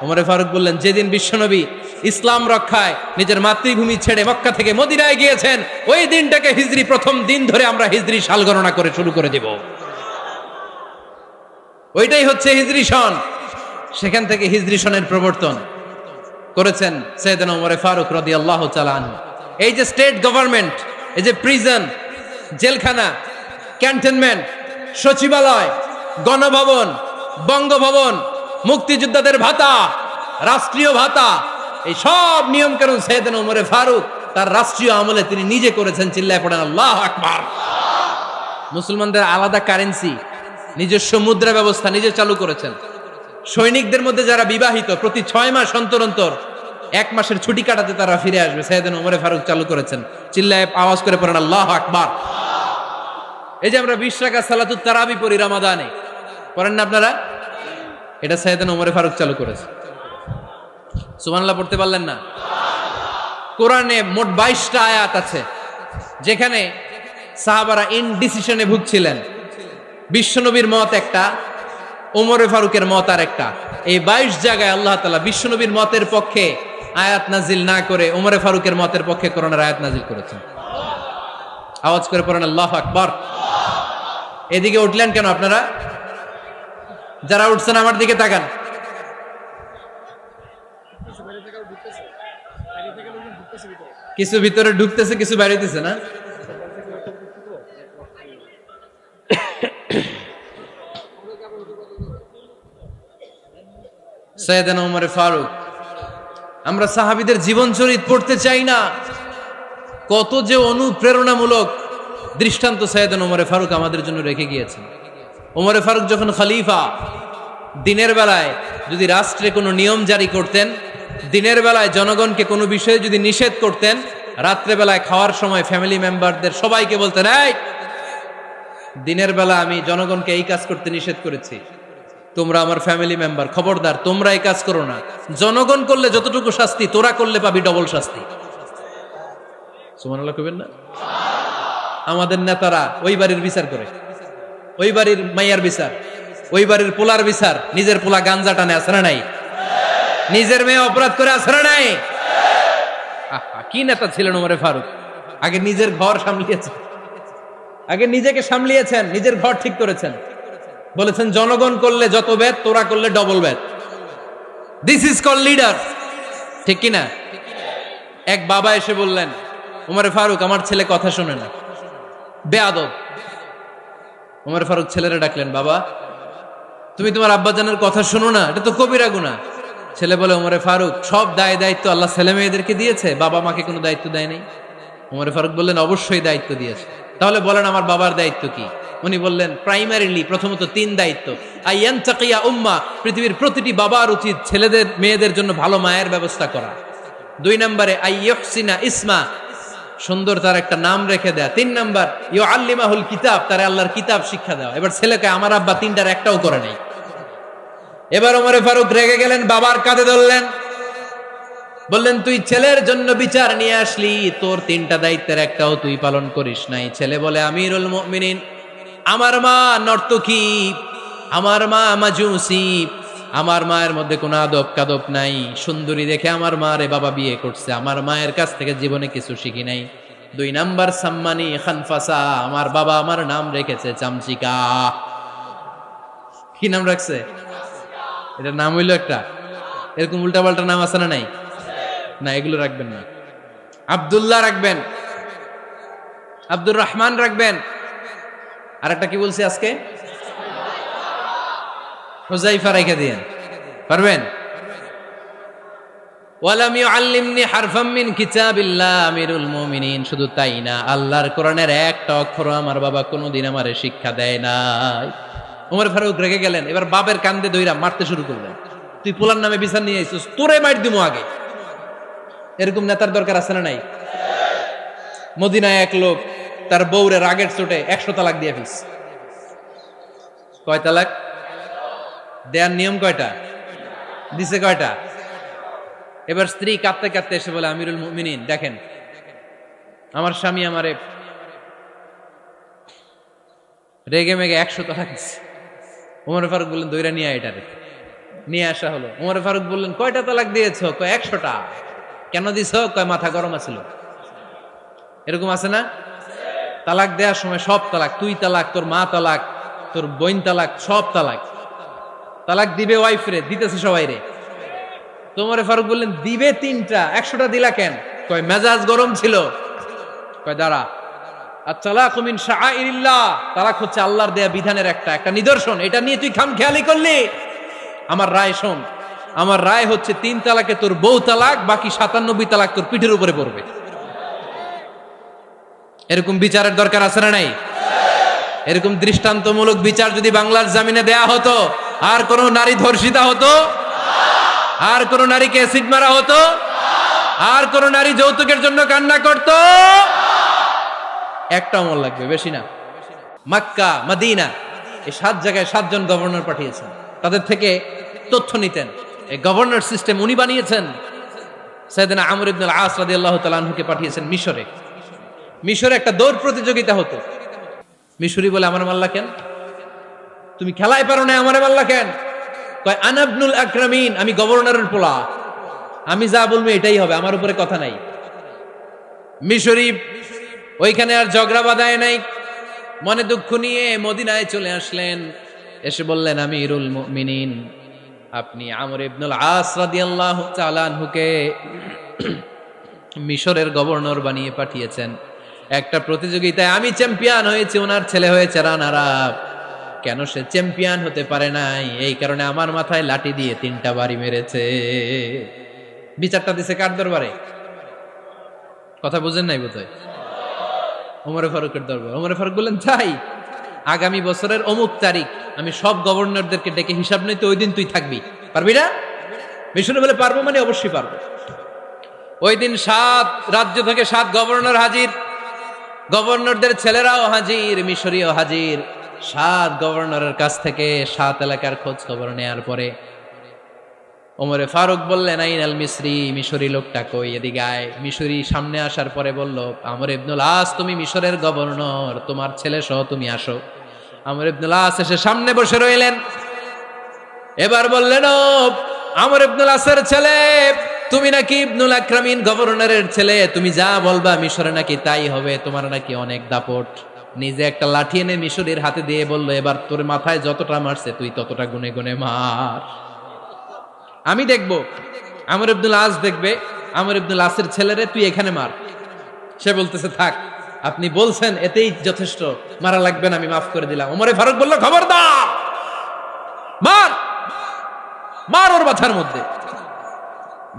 ওমর ফারুক বললেন, যেদিন বিশ্বনবী ইসলাম রক্ষায় নিজের মাতৃভূমি ছেড়ে মক্কা থেকে মদিনায় গিয়েছেন, ওই দিনটাকে হিজরি প্রথম দিন ধরে আমরা হিজরি সাল গণনা করে শুরু করে দেব। ওইটাই হচ্ছে হিজরি সন। সেখান থেকে হিজরি সনের প্রবর্তন করেছেন সাইয়েদনা ওমর ফারুক রাদিয়াল্লাহু তাআলা আনহু। এই যে স্টেট গভর্নমেন্ট, এই যে প্রিজন, জেলখানা, ক্যান্টনমেন্ট, সচিবালয়, গণভবন, বঙ্গভবন, মুক্তিযোদ্ধাদের ভাতা, রাষ্ট্রীয় ভাতা, এই সব নিয়ম কানুন সাইয়েদনা ওমর ফারুক তার রাষ্ট্রীয় আমলে তিনি নিজে করেছেন। চিল্লায় পড়েন আল্লাহু আকবার। মুসলমানদের আলাদা কারেন্সি, নিজস্ব মুদ্রা ব্যবস্থা নিজে চালু করেছেন। সৈনিকদের মধ্যে যারা বিবাহিত, প্রতি 6 মাস অন্তর অন্তর 1 মাসের ছুটি কাটাতে তারা ফিরে আসবে, সাইয়েদনা ওমর ফারুক চালু করেছেন। চিল্লায় আওয়াজ করে পড়েন আল্লাহু আকবার। এই যে আমরা 20 রাকাত সালাতুত তারাবি পড়ি রমাদানে, পড়েন না আপনারা? এটা সাইয়েদনা ওমর ফারুক চালু করেছে। সুবহানাল্লাহ পড়তে পারলেন না? কোরআনে মোট 22টা আয়াত আছে যেখানে সাহাবারা ইনডিসিশনে ভুগছিলেন। বিশ্বনবীর মত একটা, ওমর ফারুকের মত আর একটা। এই 22 জায়গায় আল্লাহ তাআলা বিশ্বনবীর মতের পক্ষে আয়াত নাজিল না করে ওমরে ফারুকের মতের পক্ষে করোনার আয়াত নাজিল করেছেন। আওয়াজ করে পড়েন আল্লাহু আকবার। এদিকে উঠলেন কেন আপনারা? যারা উঠছেন আমার দিকে তাকান। কিছু ভিতরে ঢুকতেছে, কিছু বাইরেতেছে না? সাইয়েদনা ওমর ফারুক, আমরা সাহাবীদের জীবন চরিত পড়তে চাই না, কত যে অনুপ্রেরণামূলক দৃষ্টান্ত সাইয়েদনা ওমর ফারুক আমাদের জন্য রেখে গিয়েছেন। ওমর ফারুক যখন খলিফা, দিনের বেলায় যদি রাষ্ট্রে কোনো নিয়ম জারি করতেন, দিনের বেলায় জনগণকে কোনো বিষয়ে যদি নিষেধ করতেন, রাত্রে বেলায় খাওয়ার সময় ফ্যামিলি মেম্বারদের সবাইকে বলতেন, এই দিনের বেলা আমি জনগণকে এই কাজ করতে নিষেধ করেছি, তোমরা আমার ফ্যামিলি মেম্বার, খবরদার তোমরা এই কাজ করো না। জনগণ করলে যতটুকু শাস্তি, তোরা করলে পাবি ডবল শাস্তি। সুবহানাল্লাহ কইবেন না? আমাদের নেতারা ওই বাড়ির বিচার করে, ওই বাড়ির মাইয়ার বিচার, ওই বাড়ির পোলার বিচার, নিজের পোলা গাঞ্জা টানে আছে না নাই? নিজের মেয়ে অপরাধ করে আছে না নাই? কি নেতা ছিলেন ওমর ফারুক! আগে নিজের ঘর সামলিয়েছেন, আগে নিজেকে সামলিয়েছেন, নিজের ঘর ঠিক করেছেন। বলেছেন জনগণ করলে যত বেদ, তোরা করলে double Veda. This is call leader, ঠিক কিনা? এক বাবা এসে বললেন, ওমর ফারুক আমার ছেলে কথা শোনে না, বেয়াদব। ওমর ফারুক ছেলেরা ডাকলেন, বাবা তুমি তোমার আব্বাজানের কথা শোনো না, এটা তো কবিরা গুনাহ। ছেলে বলে, ওমর ফারুক সব দায় দায়িত্ব আল্লাহ ছেলে মেয়েদেরকে দিয়েছে, বাবা মাকে কোনো দায়িত্ব দেয় নাই। ওমর ফারুক বললেন, অবশ্যই দায়িত্ব দিয়েছে। তাহলে বলেন আমার বাবার দায়িত্ব কি? উনি বললেন, প্রাইমারিলি প্রথমত 3 দায়িত্ব। আইয়ানতাকিয়া উম্মাহ, পৃথিবীর প্রতিটি বাবার উচিত ছেলেদের মেয়েদের জন্য ভালো মায়ের ব্যবস্থা করা। 2 নম্বরে আইয়ুহসিনা ইসমা, সুন্দর তার একটা নাম রেখে দেয়া। 3 নাম্বার ইউআল্লিমাহুল কিতাব, তার আল্লাহর কিতাব শিক্ষা দেওয়া। এবার ছেলেকে আমার আব্বা 3টার একটাও করে নাই। এবার ওমর ফারুক রেগে গেলেন, বাবার কাঁধে ধরলেন, বললেন তুই ছেলের জন্য বিচার নিয়ে আসলি, তোর 3টা দায়িত্বের একটাও তুই পালন করিস নাই। ছেলে বলে, আমিরুল মুমিনিন, আমার মা নর্তকী, আমার মা মাজুসি, আমার মায়ের মধ্যে কোনো আদব কাদব নাই, সুন্দরী দেখে আমার মা রে বাবা বিয়ে করছে, আমার মায়ের কাছ থেকে জীবনে কিছু শিখি নাই। 2 নাম্বার সাম্মানি খানফাসা, আমার বাবা আমার নাম রেখেছে চামচিকা। কি নাম রাখছে? এটা নাম হইলো একটা, এরকম উল্টাপাল্টা নাম আছে না নাই? না, এগুলো রাখবেন না। আব্দুল্লাহ রাখবেন, আব্দুর রহমান রাখবেন, আর একটা কি বলছি আজকে? হুযায়ফা রেখে দিয়েন, পারবেন? ওয়ালাম ইউআল্লিমনি হারফাম মিন কিতাবিল্লাহ, আমিরুল মুমিনিন। শুধু তাই না, আল্লাহর কোরআনের একটা অক্ষর আমার বাবা কোনোদিন আমারে শিক্ষা দেয় নাই। ওমর ফারুক রেগে গেলেন, এবার বাবার কান্দে ধইরা মারতে শুরু করলেন। তুই পোলার নামে বিচার নিয়ে আইছিস, তোরে মার দিমু আগে। এরকম নেতার দরকার আছে না নাই? মদিনায় এক লোক তার বউরে রাগের চোটে 100 তালাক দিয়ে ফেলছে। কয় তালাক দেয়ার নিয়ম কয়টা? দিছে কয়টা? এবার স্ত্রী কাঁদতে কাঁদতে এসে বলে, আমিরুল মুমিনিন দেখেন, আমার স্বামী আমারে রেগে মেগে 100 তালাক দিচ্ছে। ওমর ফারুক বললেন, দইরা নিয়ে আয় এটারে। নিয়ে আসা হলো। ওমর ফারুক বললেন, কয়টা তালাক দিয়েছো? কয় 100টা। কেন দিছো? কয় মাথা গরম আছিল। এরকম আছে না? তালাক দেওয়ার সময় সব তালাক, তুই তালাক, তোর মা তালাক, তোর বোন তালাক, সব তালাক। তালাক দিবে ওয়াইফ রে, দিতেছে সবাই রে। ওমর ফারুক বললেন, দিবে 3টা, 100টা দিলা কেন? কয় মেজাজ গরম ছিল। কয় দাঁড়া, আত-তালাকু মিন শাআইরিল্লাহ, তালাক হচ্ছে আল্লাহর দেয়া বিধানের একটা নিদর্শন, এটা নিয়ে তুই খামখেয়ালি করলি। আমার রায় শোন, আমার রায় হচ্ছে 3 তালাকে তোর বউ তালাক, বাকি 97 তালাক তোর পিঠের উপরে পড়বে। এরকম বিচারের দরকার আছে না নাই? এরকম দৃষ্টান্তমূলক বিচার যদি বাংলার জমিনে দেয়া হতো, আর কোন নারী ধর্ষিতা হতো? আর কোন নারীকে অ্যাসিড মারা হতো? আর কোন নারী যৌতুকের জন্য কান্না করত? একটা আমল লাগবে, বেশি না। মক্কা, মদিনা, এই 7 জায়গায় 7 জন গভর্নর পাঠিয়েছেন, তাদের থেকে তথ্য নিতেন। এই গভর্নর সিস্টেম উনি বানিয়েছেন। সাইয়েদনা আমর ইবনে আল-আস রাদিয়াল্লাহু তাআলা আনহুকে পাঠিয়েছেন মিশরে। মিশরে একটা দৌড় প্রতিযোগিতা হতো। মিশরি বলে, আমার মাল্লা কেন? তুমি খেলায় পারো না, আমারে মাল্লা কেন? কয় আনা ইবনুল আকরামিন, আমি গভর্নরের পোলা। আমি যা বলবো এটাই হবে, আমার উপরে কথা নাই। মিশরি ওইখানে আর ঝগড়া বাঁধায় নাই, মনে দুঃখ নিয়ে মদিনায় চলে আসলেন। এসে বললেন, আমিরুল মুমিনিন, আপনি আমর ইবনুল আস রাদিয়াল্লাহু তাআলা আনহুকে মিশরের গভর্নর বানিয়ে পাঠিয়েছেন। একটা প্রতিযোগিতায় আমি চ্যাম্পিয়ন হয়েছি, ওনার ছেলে হয়েছে রানার আপ। কেন সে চ্যাম্পিয়ন হতে পারে নাই? এই কারণে আমার মাথায় লাঠি দিয়ে 3টা বাড়ি মেরেছে। বিচারটা দিছে কার দরবারে? কথা বুঝেন নাই বোধহয়? ওমরে ফারুকের দরবার। ওমরে ফারুক বললেন, তাই আগামী বছরের অমুক তারিখ আমি সব গভর্নরদেরকে ডেকে হিসাব নিতে, ওই দিন তুই থাকবি, পারবি না? মিশনে বলে পারবো, মানে অবশ্যই পারবো। ওই দিন 7 রাজ্য থেকে 7 গভর্নর হাজির, গভর্নরদের ছেলেরাও হাজির, মিশরীয় হাজির। 7 গভর্নরের কাছ থেকে 7 এলাকার খোঁজ খবর নেয়ার পরে ওমরে ফারুক বললেন, আইনাল মিসরি, মিশরি লোকটা কই, এদিকে আয়। মিশরি সামনে আসার পরে বলল, আমর ইবনুল আস, তুমি মিশরের গভর্নর, তোমার ছেলে সহ তুমি আসো। আমর ইবনুল আস এসে সামনে বসে রইলেন। এবার বললেন, ও আমর ইবনুল আসের ছেলে, তুমি নাকি ইবনুল আকরামিন গভর্নরের ছেলে, তুমি যা বলবা মিশরে নাকি তাই হবে, তোমার নাকি অনেক দাপট। নিজে একটা লাঠি এনে মিশরীর হাতে দিয়ে বলল, এবার তোর মাথায় যতটা মারছে তুই ততটা গুনে গুনে মার, আমি দেখবো। আমর ইবনুল আস দেখবে, আমর ইবনুল আসের ছেলেরে তুই এখানে মার। সে বলতেছে, থাক, আপনি বলছেন এতেই যথেষ্ট, মারা লাগবে না, আমি মাফ করে দিলাম। ওমরে ফারুক বলল, খবরদার, মার, মার ওর মাথার মধ্যে।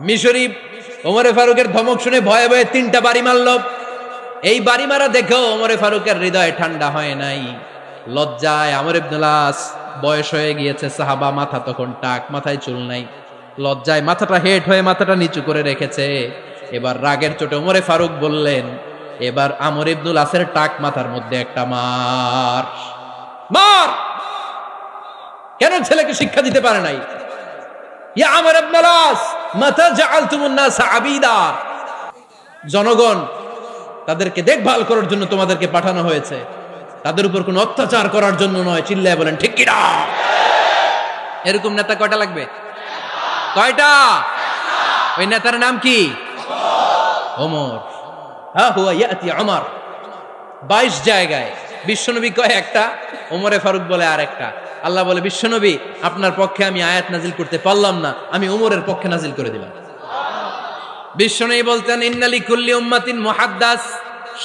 মিশরি ওমরে ফারুকের ধমক শুনে ভয়ে ভয়ে 3টা বাড়ি মারল। এই বাড়ি মারা দেখেও ওমরে ফারুকের হৃদয় ঠান্ডা হয় নাই। লজ্জায় আমর ইবনুল আস, বয়স হয়ে গিয়েছে সাহাবা, মাথা তখন টাক, মাথায় চুল নাই, লজ্জায় মাথাটা হেট হয়ে মাথাটা নিচু করে রেখেছে। এবার রাগের চোটে ওমরে ফারুক বললেন, এবার আমর ইবনুল আসের টাক মাথার মধ্যে একটা মার, মার। কেন ছেলেকে শিক্ষা দিতে পারে নাই? ইয়া আমর ইবনুল আস, মাতা জাআলতুমুন নাস আবিদা, জনগণ তাদেরকে দেখভাল করার জন্য তোমাদেরকে পাঠানো হয়েছে, তাদের উপর কোনো অত্যাচার করার জন্য নয়। চিল্লায় বলেন ঠিক কি না? এরকম নেতা কয়টা লাগবে? কয়টা? ওই নেতার নাম কি? ওমর। হা হুয়া ইয়াতি ওমর। 22 জায়গায় বিশ্বনবী কয় একটা, ওমরে ফারুক বলে আর একটা। আল্লাহ বলে, বিশ্বনবী আপনার পক্ষে আমি আয়াত নাজিল করতে পারলাম না, আমি ওমরের পক্ষে নাজিল করে দিলাম। বিশ্বনবী বলতেন, ইন্নালি কুল্লি উম্মাতিন মুহাদ্দাস,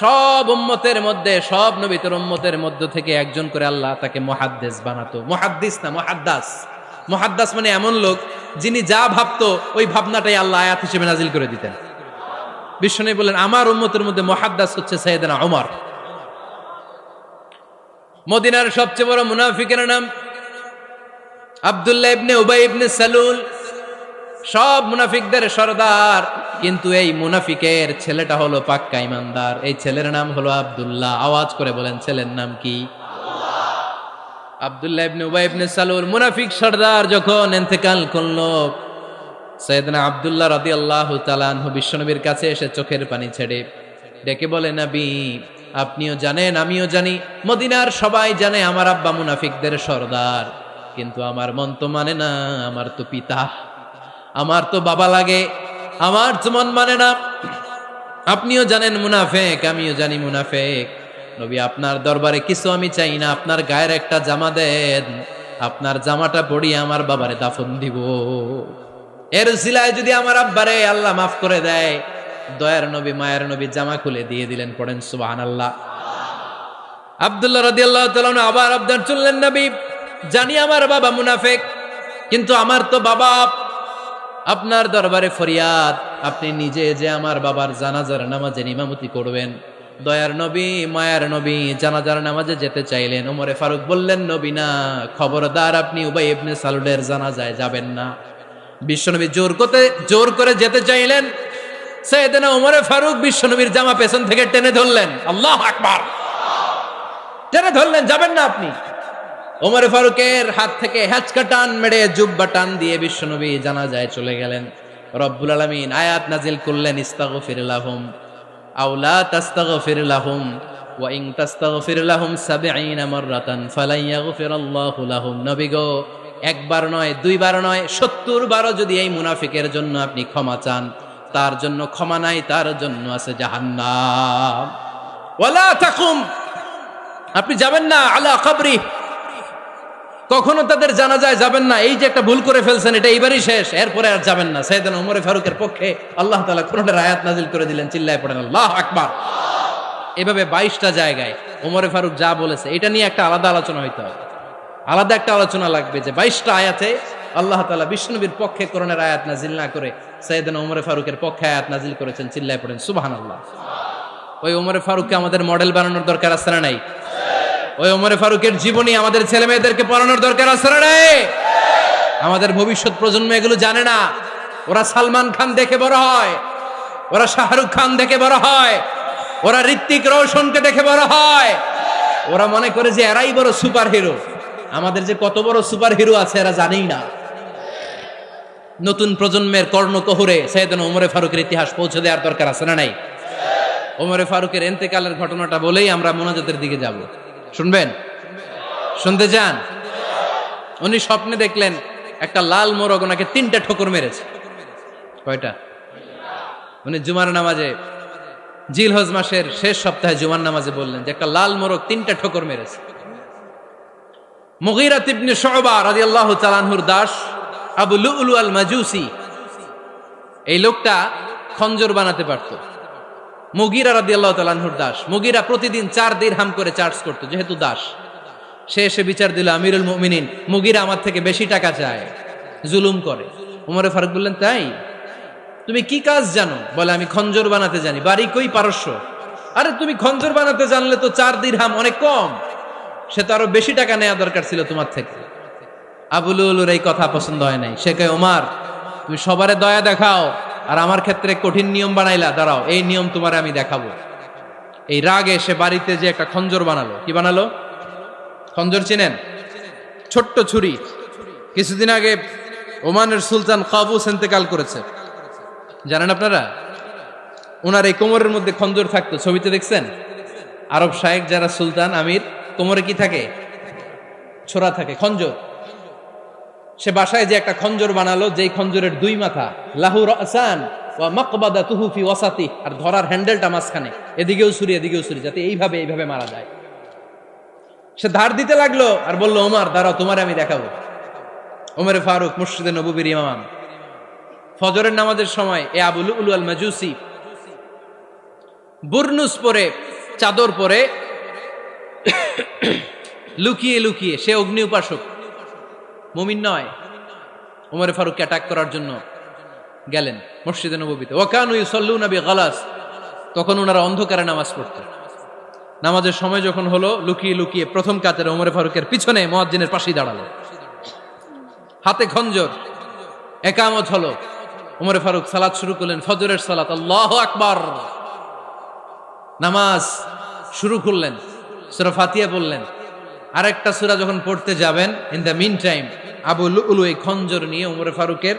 সব উম্মতের মধ্যে, সব নবীর উম্মতের মধ্য থেকে একজন করে আল্লাহ তাকে মুহাদ্দিস বানাতো। মুহাদ্দিস না, মুহাদ্দাস। মুহাদ্দাস মানে এমন লোক যিনি যা ভাবতো ওই ভাবনাটাই আল্লাহ আয়াত হিসেবে নাজিল করে দিতেন। বিশ্বনবী বলেন, আমার উম্মতের মধ্যে মুহাদ্দাস হচ্ছে সাইয়েদনা ওমর। মদিনার সবচেয়ে বড় মুনাফিকের নাম আব্দুল্লাহ ইবনে উবাই ইবনে সালুল, সব মুনাফিকদের সরদার, কিন্তু এই মুনাফিকের ছেলেটা হলো পাক্কা ইমানদার। এই ছেলের নাম হলো আব্দুল্লাহ। আওয়াজ করে বলেন, ছেলের নাম কি? আব্দুল্লাহ ইবনে উবাই ইবনে সালুল, মুনাফিক সরদার যখন ইন্তেকাল করলো, সাইয়েদনা আব্দুল্লাহ রাদিয়াল্লাহু তাআলা আনহু বিশ্বনবীর কাছে এসে চোখের পানি ছেড়ে ডেকে বলে, নবী আপনিও জানেন, আমিও জানি, মদিনার সবাই জানে আমার আব্বা মুনাফিকদের সরদার, কিন্তু আমার মন তো মানে না, আমার তো পিতা, আমার তো বাবা লাগে, আমার তো মন মানে না। আপনিও জানেন মুনাফিক, আমিও জানি মুনাফিক। নবী আপনার দরবারে কিছু আমি চাই না, আপনার গায়ের একটা জামা দেন, আপনার জামাটা পরিয়ে আমার বাবারে দাফন দিব। এর উসিলায় যদি আমার আব্বারে আল্লাহ মাফ করে দেয়, দয়ার নবী মায়ের নবী জামা খুলে দিয়ে দিলেন। পড়েন সুবহানাল্লাহ। আব্দুল্লাহ রাদিয়াল্লাহু তাআলা আবার আবদার চললেন, নবী জানি আমার বাবা মুনাফিক, কিন্তু আমার তো বাবা, আপনার দরবারে ফরিয়াদ, আপনি নিজে যে আমার বাবার জানাজার নামাজের ইমামতি করবেন। দয়ার নবী মায়ার নবী জানাজার নামাজে যেতে চাইলেন। ওমরে ফারুক বললেন, নবী না, খবরদার, আপনি উবাই ইবনে সালুলের জানাজায় যাবেন না। বিশ্বনবী জোর করে যেতে চাইলেন। সাইয়েদনা ওমরে ফারুক বিশ্বনবীর জামা পেছন থেকে টেনে ধরলেন। আল্লাহু আকবার। টেনে ধরলেন, যাবেন না আপনি। ওমরে ফারুকের হাত থেকে হ্যাচকা টান মেরে জুব্বা টান দিয়ে বিশ্বনবী জানাজায় চলে গেলেন। রব্বুল আলামিন আয়াত নাজিল করলেন, ইস্তাগফির লাহুম আও লা তাস্তাগফির লাহুম ওয়া ইন তাস্তাগফির লাহুম 70 মাররাতান ফালান ইয়াগফিরাল্লাহু লাহুম। নবী গো, একবার নয়, দুইবার নয়, 70 বারও যদি এই মুনাফিকের জন্য আপনি ক্ষমা চান, তার জন্য ক্ষমা নাই, তার জন্য আছে জাহান্নাম। ওয়ালা তাকুম, আপনি যাবেন না আলা কবরি, কখনো তাদের জানাজায় যাবেন না। এই যে একটা ভুল করে ফেলছেন, এটা এইবারই শেষ, এরপরে আর যাবেন না। সাইয়েদনা ওমর ফারুকের পক্ষে আল্লাহ তাআলা কোরআনের আয়াত নাজিল করে দিলেন, চিল্লায় পড়েন আল্লাহু আকবার। এভাবে 22টা জায়গায় ওমর ফারুক যা বলেছে এটা নিয়ে একটা আলাদা আলোচনা হইতে হবে, আলাদা একটা আলোচনা লাগবে যে 22টা আয়াতে আল্লাহ তাআলা বিশ্বনবীর পক্ষে কোরআনের আয়াত নাজিল না করে সাইয়েদনা ওমর ফারুকের পক্ষে আয়াত নাজিল করেছেন, চিল্লায় পড়েন সুবহানাল্লাহ। ওই ওমর ফারুককে আমাদের মডেল বানানোর দরকার আছে না নাই? ওই ওমর ফারুকের জীবনী আমাদের ছেলে মেয়েদেরকে পড়ানোর দরকার আছে না নাই? আমাদের ভবিষ্যৎ প্রজন্ম এগুলো জানে না। ওরা সালমান খান দেখে বড় হয়, ওরা শাহরুখ খান দেখে বড় হয়, ওরা ঋত্বিক রোশনকে দেখে বড় হয়, ওরা মনে করে যে এরাই বড় সুপার হিরো। আমাদের যে কত বড় সুপার হিরো আছে এরা জানেই না। নতুন প্রজন্মের কর্ণকহুরে সাইয়েদনা ওমর ফারুকের ইতিহাস পৌঁছে দেওয়ার দরকার আছে না নাই? ওমর ফারুকের ইন্তেকালের ঘটনাটা বলেই আমরা মোনাজাতের দিকে যাব। শুনবেন? শুনতে চান? উনি স্বপ্নে দেখলেন একটা লাল মোরগ ওনাকে 3টা ঠোকর মেরেছে। কয়টা? উনি জুমার নামাজে, জিলহজ মাসের শেষ সপ্তাহে জুমার নামাজে বললেন যে একটা লাল মোরগ 3টা ঠোকর মেরেছে। মুগীরা ইবনে শুবা রাদিয়াল্লাহু তাআলা আনহুর দাস আবু লুলু আল মাজুসি, এই লোকটা খঞ্জর বানাতে পারত। মুগীরা রাদিয়াল্লাহু তাআলা আনহুর দাস। মুগীরা প্রতিদিন 4 দিরহাম করে চার্জ করত, যেহেতু দাস। সে এসে বিচার দিল, আমিরুল মুমিনিন, মুগীরা আমার থেকে বেশি টাকা চায়, জুলুম করে। ওমর ফারুক বললেন, তাই? তুমি কি কাজ জানো? বলে, আমি খঞ্জর বানাতে জানি। বাড়ি কই? পারস্য। আরে তুমি খঞ্জর বানাতে জানলে তো 4 দিরহাম অনেক কম, সে তো আরো বেশি টাকা নেওয়া দরকার ছিল তোমার থেকে। আবু লুলুর এই কথা পছন্দ হয় নাই। সে কয়, ওমর তুমি সবারে দয়া দেখাও আর আমার ক্ষেত্রে কঠিন নিয়ম বানাইলা, দাঁড়াও এই নিয়ম তোমারে আমি দেখাবো। এই রাগে সে বাড়িতে যে একটা খঞ্জর বানালো। কি বানালো? খঞ্জর চিনেন? ছোট্ট ছুরি। কিছুদিন আগে ওমানের সুলতান কাবুস ইন্তেকাল করেছে, জানেন আপনারা? ওনার এই কোমরের মধ্যে খঞ্জর থাকতো, ছবিতে দেখছেন? আরব শায়েখ যারা সুলতান আমির, কোমরে কি থাকে? ছোরা থাকে, খঞ্জর। সে বাসায় যে একটা খঞ্জর বানালো, যেই খঞ্জরের 2 মাথা, লাহু রাসান ওয়া মাকবাদাতুহু ফি ওয়াসাতি, আর ধরার হ্যান্ডেলটা মাঝখানে, এদিকেও ছুরি এদিকেও ছুরি, যাতে এইভাবে এইভাবে মারা যায়। সে ধার দিতে লাগলো আর বলল, ওমর দাঁড়াও তোমারে আমি দেখাবো। ওমর ফারুক মসজিদে নববীর ইমাম, ফজরের নামাজের সময় এ আবু লুলু আল মাজুসি বুরনুস পরে, চাদর পরে, লুকিয়ে লুকিয়ে, সে অগ্নি উপাসক, মুমিন নয়। ওমর ফারুককে অ্যাটাক করার জন্য গেলেন মসজিদে নববীতে। ওয়াকানু ইউসাল্লুনা বিগালাস, তখন ওনারা অন্ধকারে নামাজ পড়তেন। নামাজের সময় যখন হলো, লুকিয়ে লুকিয়ে প্রথম কাতারে ওমর ফারুকের পিছনে মুয়াজ্জিনের পাশেই দাঁড়ালো, হাতে খঞ্জর। একামত হলো, ওমর ফারুক সালাত শুরু করলেন, ফজরের সালাত, আল্লাহু আকবার। নামাজ শুরু করলেন, সূরা ফাতিহা বললেন। আরেকটা সূরা যখন পড়তে যাবেন, in the mean time Abu Lulu এই খঞ্জর নিয়ে ওমর ফারুকের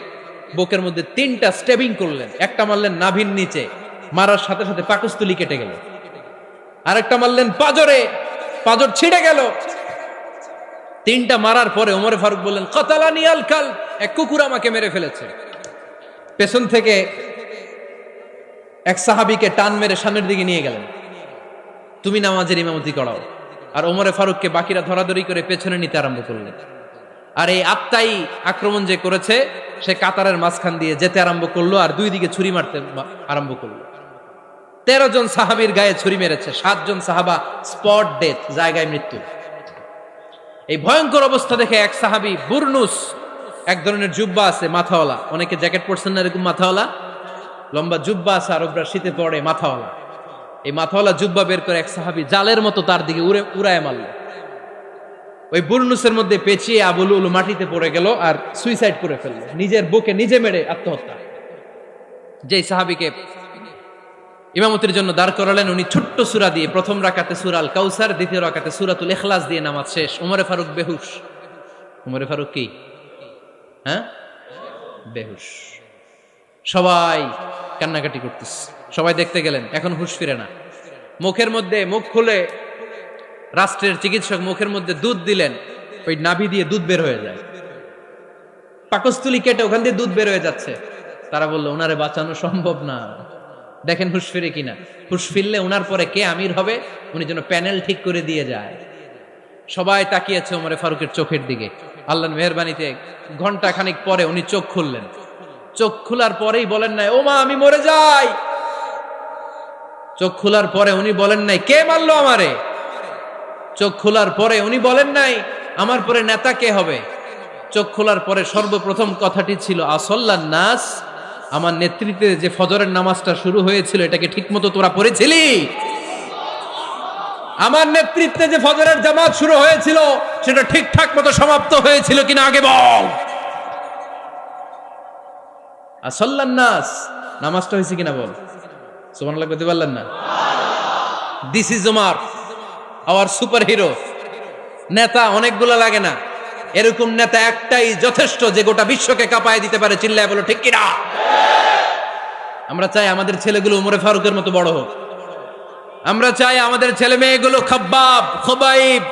বুকের মধ্যে 3টা স্টেবিং করলেন। একটা মারলেন নাভির নিচে, মারার সাথে সাথে পাকস্থলী কেটে গেল। আরেকটা মারলেন পাজরে, পাজর ছিঁড়ে গেল। 3টা মারার পরে ওমর ফারুক বললেন, কাতালানি আল কালব, এক কুকুর আমাকে মেরে ফেলেছে। পেছন থেকে এক সাহাবীকে টান মেরে সামনের দিকে নিয়ে গেলেন, তুমি নামাজের ইমামতি করাও। আর ওমর ফারুককে বাকিরা ধরাধরি করে পেছনে নিতে আরম্ভ করলেন। আর এই আত্মাই আক্রমণ যে করেছে, সে কাতারের মাঝখান দিয়ে যেতে আরম্ভ করলো আর 2 দিকে ছুরি মারতে আরম্ভ করলো। 13 জন সাহাবীর গায়ে ছুরি মেরেছে, 7 জন সাহাবা স্পট ডেথ, জায়গায় মৃত্যু। এই ভয়ঙ্কর অবস্থা দেখে এক সাহাবী বুরনুস, এক ধরনের জুব্বা আছে মাথাওয়ালা, অনেকে জ্যাকেট পরছেন না এরকম মাথাওয়ালা, লম্বা জুব্বা আছে, আরবরা শীতে পরে মাথাওয়ালা। এই মাথাওয়ালা জুব্বা বের করে এক সাহাবী জালের মতো তার দিকে উড়ায় মারল। ওই বুরনুসের মধ্যে পেঁচিয়ে আবু লুলু মাটিতে পড়ে গেল আর সুইসাইড করে ফেলল, নিজের বুকে নিজে মেরে আত্মহত্যা। যেই সাহাবীকে ইমামতির জন্য দাঁড় করালেন, উনি ছোট্ট সূরা দিয়ে, প্রথম রাকাতে সূরা আল কাউসার, দ্বিতীয় রাকাতে সূরাতুল ইখলাস দিয়ে নামাজ শেষ। ওমর ফারুক বেহুশ। ওমর ফারুক কি? হ্যাঁ, বেহুশ। সবাই কান্নাকাটি করতেছে, সবাই দেখতে গেলেন, এখন হুঁশ ফিরে না। মুখের মধ্যে, মুখ খুলে রাষ্ট্রের চিকিৎসক মুখের মধ্যে দুধ দিলেন, ওই নাভি দিয়ে দুধ বের হয়ে যায়। পাকস্থলী কেটে ওখান দিয়ে দুধ বের হয়ে যাচ্ছে। তারা বললো ওনারে বাঁচানো সম্ভব না, দেখেন হুঁশ ফিরে কিনা। হুঁশ ফিরলে ওনার পরে কে আমির হবে, উনি যেন প্যানেল ঠিক করে দিয়ে যায়। সবাই তাকিয়েছে ওমরে ফারুকের চোখের দিকে। আল্লাহর মেহেরবানিতে ঘন্টা খানিক পরে উনি চোখ খুললেন। চোখ খোলার পরেই বলেন নাই, ও মা আমি মরে যাই। চোখ খোলার পরে উনি বলেন নাই, কে মারলো আমারে। চোখ খোলার পরে উনি বলেন নাই, আমার পরে নেতা কে হবে। চোখ খোলার পরে সর্বপ্রথম কথাটি ছিল, আসল্লান নাস, আমার নেতৃত্বে যে ফজরের নামাজটা শুরু হয়েছিল এটাকে ঠিকমতো তোরা পড়েছিলি? আমার নেতৃত্বে যে ফজরের জামাত শুরু হয়েছিল সেটা ঠিকঠাক মতো সমাপ্ত হয়েছিল কিনা আগে বল। আসল্লান নাস, নামাজটা হয়েছে কিনা বল। সুবহানাল্লাহ কইতে পারলেন না? This is Omar, hour super hero. নেতা অনেকগুলো লাগে না, এরকম নেতা একটাই যথেষ্ট যে গোটা বিশ্বকে কাঁপায় দিতে পারে। চিল্লায় বলো ঠিক কিনা। আমরা চাই আমাদের ছেলেগুলো ওমরে ফারুকের মতো বড় হোক। আমরা চাই আমাদের ছেলে মেয়েগুলো খাব্বাব, খুবাইব,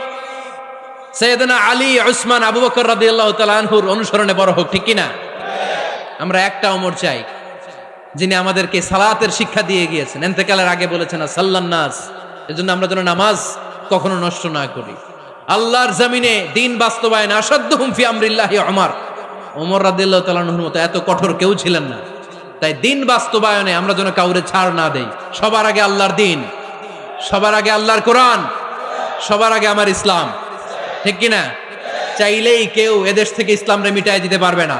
সাইয়েদনা আলী, উসমান, আবু বকর রাদিয়াল্লাহু তাআলা আনহুর অনুসরণে বড় হোক, ঠিক কিনা। আমরা একটা ওমর চাই যিনি আমাদেরকে সালাতের শিক্ষা দিয়ে গিয়েছেন, ইন্তেকালের আগে বলেছেন সাল্লান নাস। এজন্য আমরা যেন নামাজ কখনো নষ্ট না করি। আল্লাহর জমিনে দিন বাস্তবায়ন আসাদ্দুহুম ফি আমরিল্লাহি ওমর রাদিয়াল্লাহু তাআলা আনহুর মতো এত কঠোর কেউ ছিলেন না। তাই দিন বাস্তবায়নে আমরা যেন কাউরে ছাড় না দেই। সবার আগে আল্লাহর দিন, সবার আগে আল্লাহর কোরআন, সবার আগে আমার ইসলাম, ঠিক কিনা। চাইলেই কেউ এদেশ থেকে ইসলামরে মিটাই দিতে পারবে না।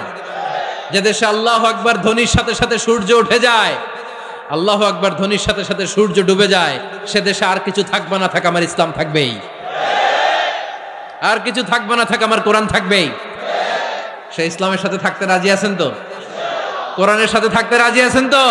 যে দেশে আল্লাহু আকবার ধ্বনির সাথে সাথে সূর্য উঠে যায়, আল্লাহু আকবার ধ্বনির সাথে সাথে সূর্য ডুবে যায়, সে দেশে আর কিছু থাকবে না থাক আমার ইসলাম থাকবেই, আর কিছু থাকবে না থাক আমার কোরআন থাকবেই। সে ইসলামের সাথে থাকতে রাজি আছেন তো? কোরআনের সাথে থাকতে রাজি আছেন তো?